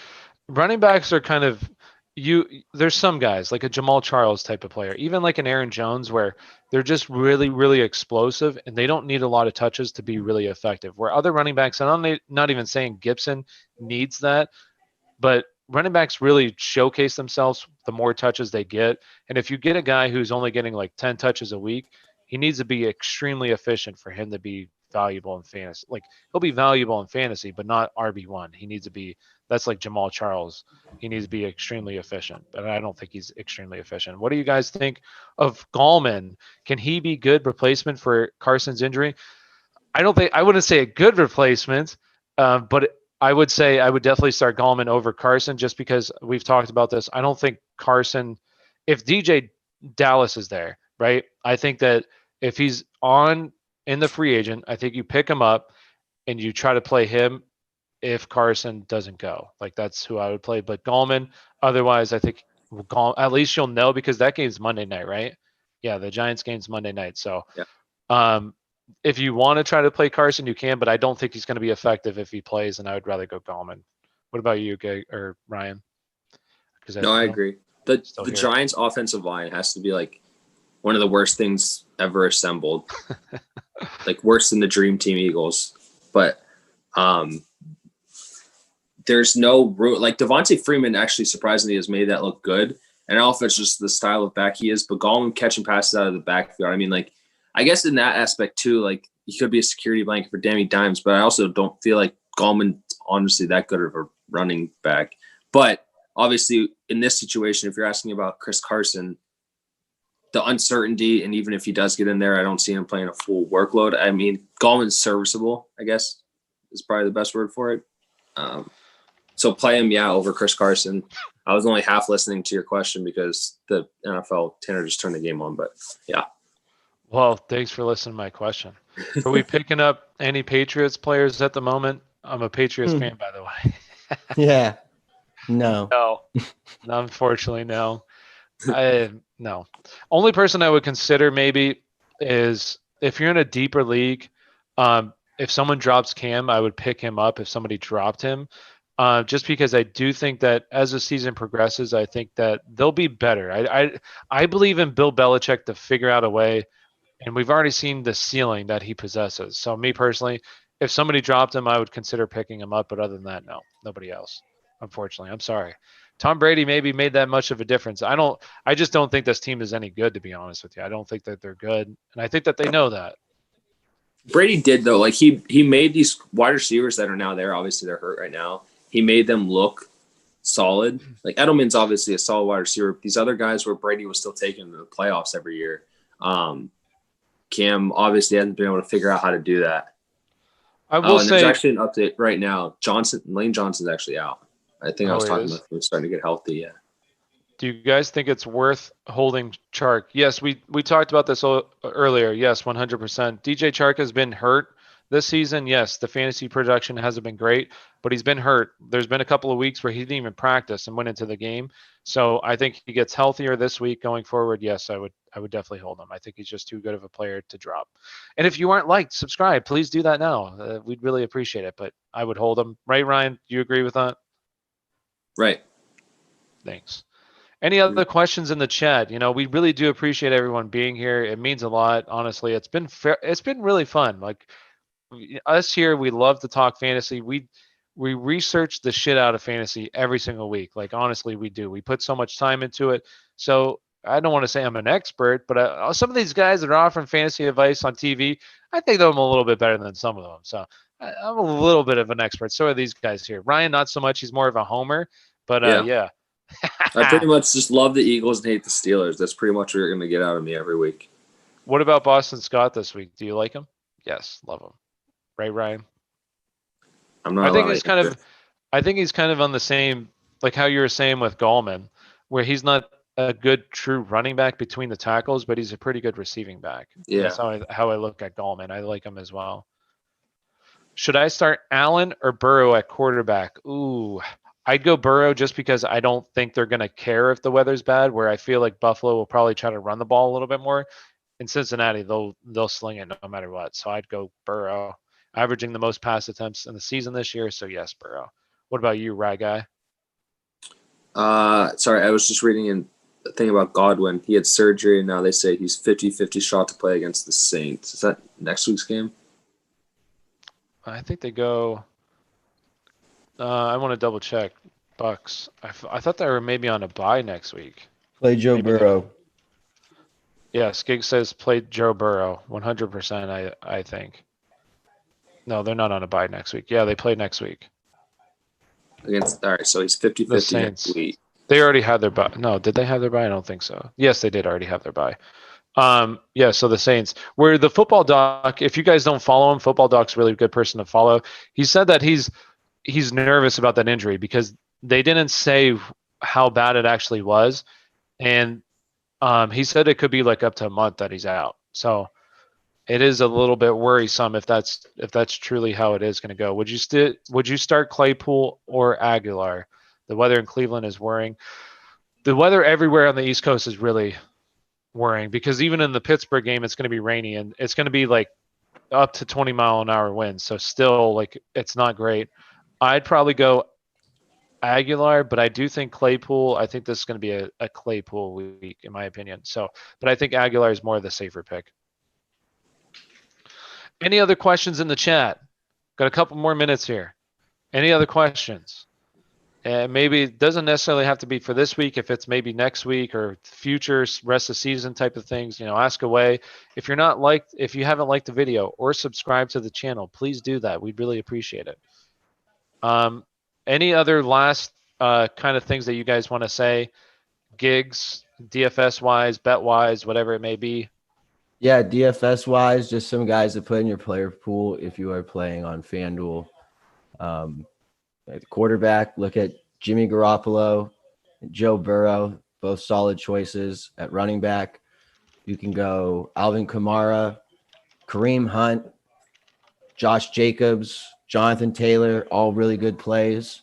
running backs are kind of, there's some guys like a Jamal Charles type of player, even like an Aaron Jones, where they're just really, really explosive and they don't need a lot of touches to be really effective. Where other running backs, and I'm not even saying Gibson needs that, but running backs really showcase themselves the more touches they get. And if you get a guy who's only getting 10 touches a week, he needs to be extremely efficient for him to be valuable in fantasy. He'll be valuable in fantasy, but not RB1. He needs to be That's like Jamal Charles. He needs to be extremely efficient, but I don't think he's extremely efficient. What do you guys think of Gallman? Can he be good replacement for Carson's injury? I wouldn't say a good replacement, but I would say I would definitely start Gallman over Carson just because we've talked about this. I don't think Carson, if DJ Dallas is there, right? I think that if he's on in the free agent, I think you pick him up and you try to play him if Carson doesn't go. Like that's who I would play. But Gallman, otherwise, I think at least you'll know because that game's Monday night, right? Yeah, the Giants game's Monday night. So Yeah. um, if you want to try to play Carson, you can, but I don't think he's going to be effective if he plays, and I would rather go Gallman. What about you, or Ryan? Because No, I agree. The still the here. Giants' offensive line has to be like one of the worst things ever assembled, like worse than the Dream Team Eagles. But there's no room. Like Devontae Freeman actually surprisingly has made that look good. And I don't know if it's just the style of back he is, but Gallman catching passes out of the backfield. I mean, like, I guess in that aspect too, like he could be a security blanket for Danny Dimes, but I also don't feel like Gallman's honestly that good of a running back. But obviously in this situation, if you're asking about Chris Carson, the uncertainty, and even if he does get in there, I don't see him playing a full workload. I mean, Gallman's serviceable, I guess, is probably the best word for it. So play him, over Chris Carson. I was only half listening to your question because the NFL Tanner just turned the game on, but yeah. Well, thanks for listening to my question. Are we picking up any Patriots players at the moment? I'm a Patriots fan, by the way. Yeah. No. No, unfortunately, no. No. Only person I would consider maybe is if you're in a deeper league. If someone drops Cam, I would pick him up if somebody dropped him. Just because I do think that as the season progresses, I think that they'll be better. I believe in Bill Belichick to figure out a way, and we've already seen the ceiling that he possesses. So me personally, if somebody dropped him, I would consider picking him up. But other than that, no, nobody else. Unfortunately, I'm sorry. Tom Brady maybe made that much of a difference. I just don't think this team is any good, to be honest with you. I don't think that they're good, and I think that they know that. Brady did though. Like he made these wide receivers that are now there. Obviously, they're hurt right now. He made them look solid. Like Edelman's obviously a solid wide receiver. These other guys where Brady was still taking the playoffs every year. Cam obviously hasn't been able to figure out how to do that. I will and say, there's actually an update right now. Lane Johnson's actually out. I think I was talking about him starting to get healthy. Yeah. Do you guys think it's worth holding Chark? Yes, we talked about this earlier. Yes, 100%. DJ Chark has been hurt this season. Yes, the fantasy production hasn't been great, but he's been hurt. There's been a couple of weeks where he didn't even practice and went into the game. So I think he gets healthier this week going forward. Yes, I would definitely hold him. I think he's just too good of a player to drop. And if you aren't liked, subscribe. Please do that now. We'd really appreciate it. But I would hold him. Right, Ryan? Do you agree with that? Right. Thanks. Any other questions in the chat? We really do appreciate everyone being here. It means a lot, honestly. It's been really fun. Like us here, we love to talk fantasy. We research the shit out of fantasy every single week. Like honestly, we do. We put so much time into it. So I don't want to say I'm an expert, but some of these guys that are offering fantasy advice on TV, I think I'm a little bit better than some of them. So I'm a little bit of an expert. So are these guys here. Ryan, not so much. He's more of a homer. But yeah. I pretty much just love the Eagles and hate the Steelers. That's pretty much what you're going to get out of me every week. What about Boston Scott this week? Do you like him? Yes, love him. Right, Ryan? I think he's kind of on the same, like how you were saying with Gallman, where he's not a good true running back between the tackles, but he's a pretty good receiving back. Yeah. That's how I look at Gallman. I like him as well. Should I start Allen or Burrow at quarterback? Ooh, I'd go Burrow just because I don't think they're going to care if the weather's bad, where I feel like Buffalo will probably try to run the ball a little bit more. In Cincinnati, they'll sling it no matter what. So I'd go Burrow, averaging the most pass attempts in the season this year. So yes, Burrow. What about you, Rye Guy? Sorry, I was just reading in a thing about Godwin. He had surgery, and now they say he's 50-50 shot to play against the Saints. Is that next week's game? I think they go. I want to double check. Bucks. I thought they were maybe on a bye next week. Play Joe Burrow. Yeah, Skig says play Joe Burrow. 100%. I think. No, they're not on a bye next week. Yeah, they play next week. against. All right, so he's 50-50 The next Saints. week. They already had their bye. No, did they have their bye? I don't think so. Yes, they did already have their bye. Yeah, so the Saints. Where the football doc, if you guys don't follow him, football doc's a really good person to follow. He said that he's nervous about that injury because they didn't say how bad it actually was. And he said it could be like up to a month that he's out. So it is a little bit worrisome if that's truly how it is going to go. Would you start Claypool or Aguilar? The weather in Cleveland is worrying. The weather everywhere on the East Coast is really worrying because even in the Pittsburgh game, it's going to be rainy and it's going to be like up to 20-mile-an-hour winds. So still, like, it's not great. I'd probably go Aguilar, but I do think Claypool. I think this is going to be a Claypool week, in my opinion. So, but I think Aguilar is more the safer pick. Any other questions in the chat? Got a couple more minutes here. Any other questions? And maybe it doesn't necessarily have to be for this week. If it's maybe next week or future rest of season type of things, ask away. If you haven't liked the video or subscribed to the channel, please do that. We'd really appreciate it. Any other last kind of things that you guys want to say? Gigs, DFS wise, bet wise, whatever it may be. Yeah, DFS wise, just some guys to put in your player pool if you are playing on FanDuel. At quarterback, look at Jimmy Garoppolo, Joe Burrow, both solid choices. At running back, you can go Alvin Kamara, Kareem Hunt, Josh Jacobs, Jonathan Taylor, all really good plays.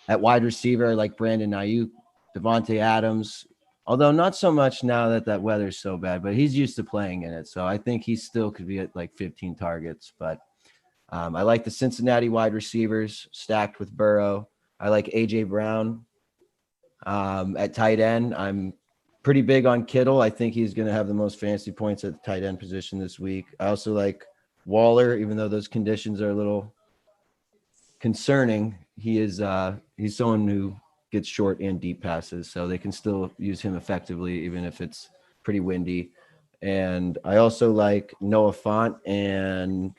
At wide receiver, I like Brandon Ayuk, Devontae Adams, although not so much now that weather's so bad, but he's used to playing in it. So I think he still could be at like 15 targets. But I like the Cincinnati wide receivers stacked with Burrow. I like A.J. Brown at tight end. I'm pretty big on Kittle. I think he's going to have the most fantasy points at the tight end position this week. I also like Waller, even though those conditions are a little concerning. He's someone who gets short and deep passes, so they can still use him effectively, even if it's pretty windy. And I also like Noah Fant, and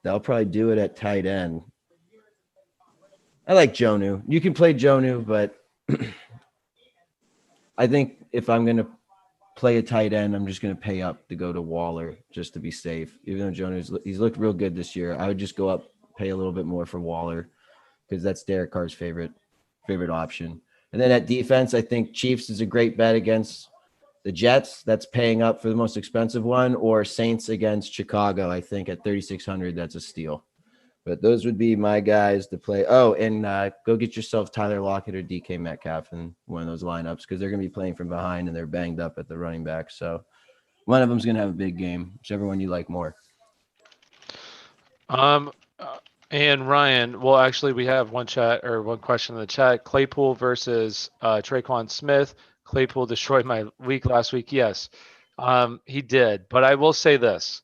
they'll probably do it at tight end. I like Jonnu. You can play Jonnu, but I think if I'm going to play a tight end, I'm just going to pay up to go to Waller just to be safe. Even though he's looked real good this year, I would just go up, pay a little bit more for Waller because that's Derek Carr's favorite option. And then at defense, I think Chiefs is a great bet against the Jets. That's paying up for the most expensive one, or Saints against Chicago. I think at 3,600, that's a steal. But those would be my guys to play. Oh, and go get yourself Tyler Lockett or DK Metcalf in one of those lineups because they're going to be playing from behind and they're banged up at the running back. So one of them's going to have a big game, whichever one you like more. And Ryan, well, actually, we have one question in the chat. Claypool versus Traquan Smith. Claypool destroyed my week last week. Yes, he did. But I will say this.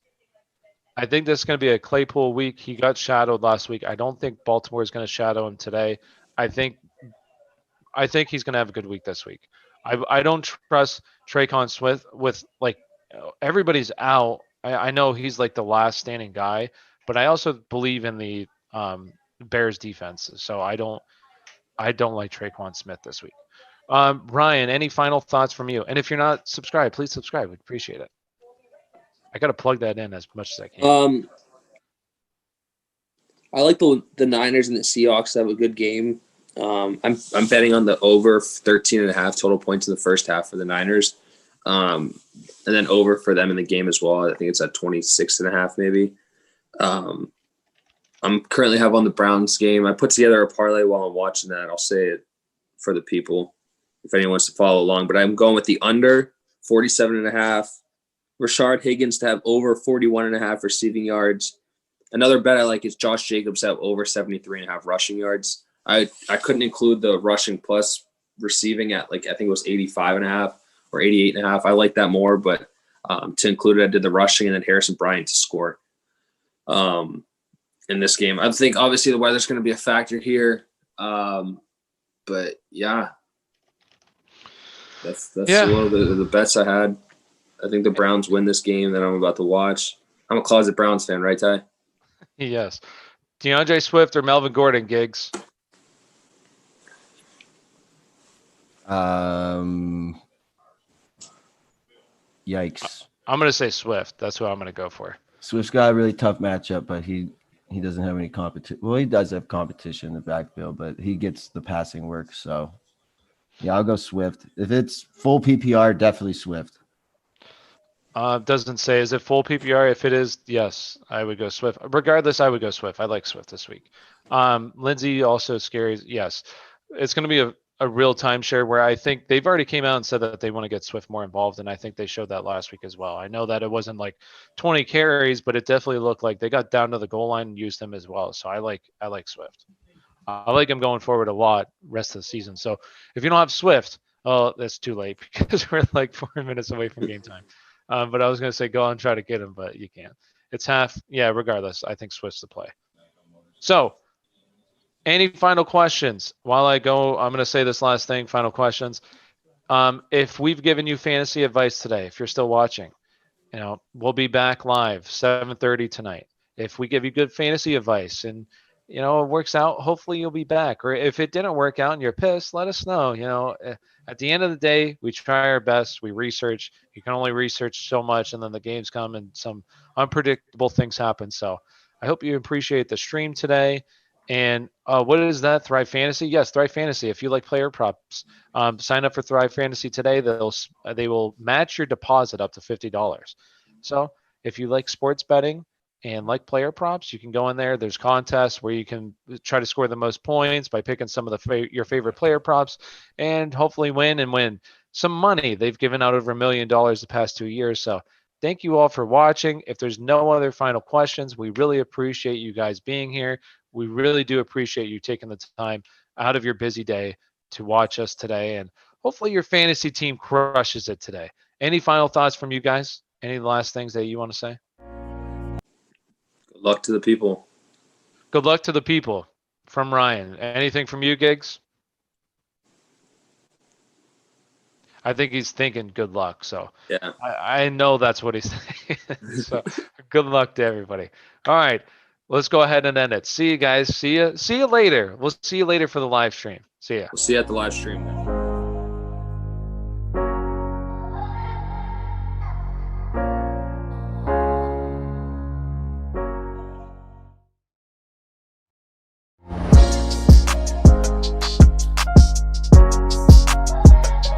I think this is going to be a Claypool week. He got shadowed last week. I don't think Baltimore is going to shadow him today. I think he's going to have a good week this week. I don't trust Traquan Smith with everybody's out. I know he's like the last standing guy, but I also believe in the Bears defense. So I don't like Traquan Smith this week. Ryan, any final thoughts from you? And if you're not subscribed, please subscribe. We'd appreciate it. I got to plug that in as much as I can. I like the Niners and the Seahawks to have a good game. I'm betting on the over 13.5 total points in the first half for the Niners. And then over for them in the game as well. I think it's at 26.5 maybe. I'm currently have on the Browns game. I put together a parlay while I'm watching that. I'll say it for the people if anyone wants to follow along. But I'm going with the under 47.5. Rashard Higgins to have over 41.5 receiving yards. Another bet I like is Josh Jacobs to have over 73.5 rushing yards. I couldn't include the rushing plus receiving at I think it was 85.5 or 88.5. I like that more, but to include it, I did the rushing and then Harrison Bryant to score in this game. I think obviously the weather's going to be a factor here, but yeah, that's a little bit of the bets I had. I think the Browns win this game that I'm about to watch. I'm a closet Browns fan, right, Ty? Yes. DeAndre Swift or Melvin Gordon, Gigs? Yikes. I'm going to say Swift. That's who I'm going to go for. Swift's got a really tough matchup, but he doesn't have any competition. Well, he does have competition in the backfield, but he gets the passing work. So, yeah, I'll go Swift. If it's full PPR, definitely Swift. Doesn't say. Is it full PPR? If it is, yes, I would go Swift. Regardless, I would go Swift. I like Swift this week. Lindsay also scary. Yes, it's going to be a real timeshare where I think they've already came out and said that they want to get Swift more involved, and I think they showed that last week as well. I know that it wasn't like 20 carries, but it definitely looked like they got down to the goal line and used him as well. So I like Swift. I like him going forward a lot rest of the season. So if you don't have Swift, oh, that's too late because we're like 4 minutes away from game time. But I was going to say go on and try to get him, but you can't. It's half. Yeah, regardless, I think Swift's the play. So any final questions? While I go, I'm going to say this last thing, final questions. If we've given you fantasy advice today, if you're still watching, we'll be back live 7:30 tonight. If we give you good fantasy advice and it works out, hopefully you'll be back. Or if it didn't work out and you're pissed, let us know. At the end of the day, we try our best. We research. You can only research so much, and then the games come and some unpredictable things happen. So I hope you appreciate the stream today. And what is that? Thrive Fantasy? Yes, Thrive Fantasy. If you like player props, sign up for Thrive Fantasy today. They will match your deposit up to $50. So if you like sports betting and like player props, you can go in there. There's contests where you can try to score the most points by picking some of your favorite player props and hopefully win some money. They've given out over $1 million the past 2 years. So thank you all for watching. If there's no other final questions, we really appreciate you guys being here. We really do appreciate you taking the time out of your busy day to watch us today. And hopefully your fantasy team crushes it today. Any final thoughts from you guys? Any last things that you want to say? Good luck to the people. Good luck to the people from Ryan. Anything from you, Gigs? I think he's thinking good luck. So yeah, I know that's what he's thinking. So good luck to everybody. All right, let's go ahead and end it. See you guys. See you later. We'll see you later for the live stream. See ya. We'll see you at the live stream.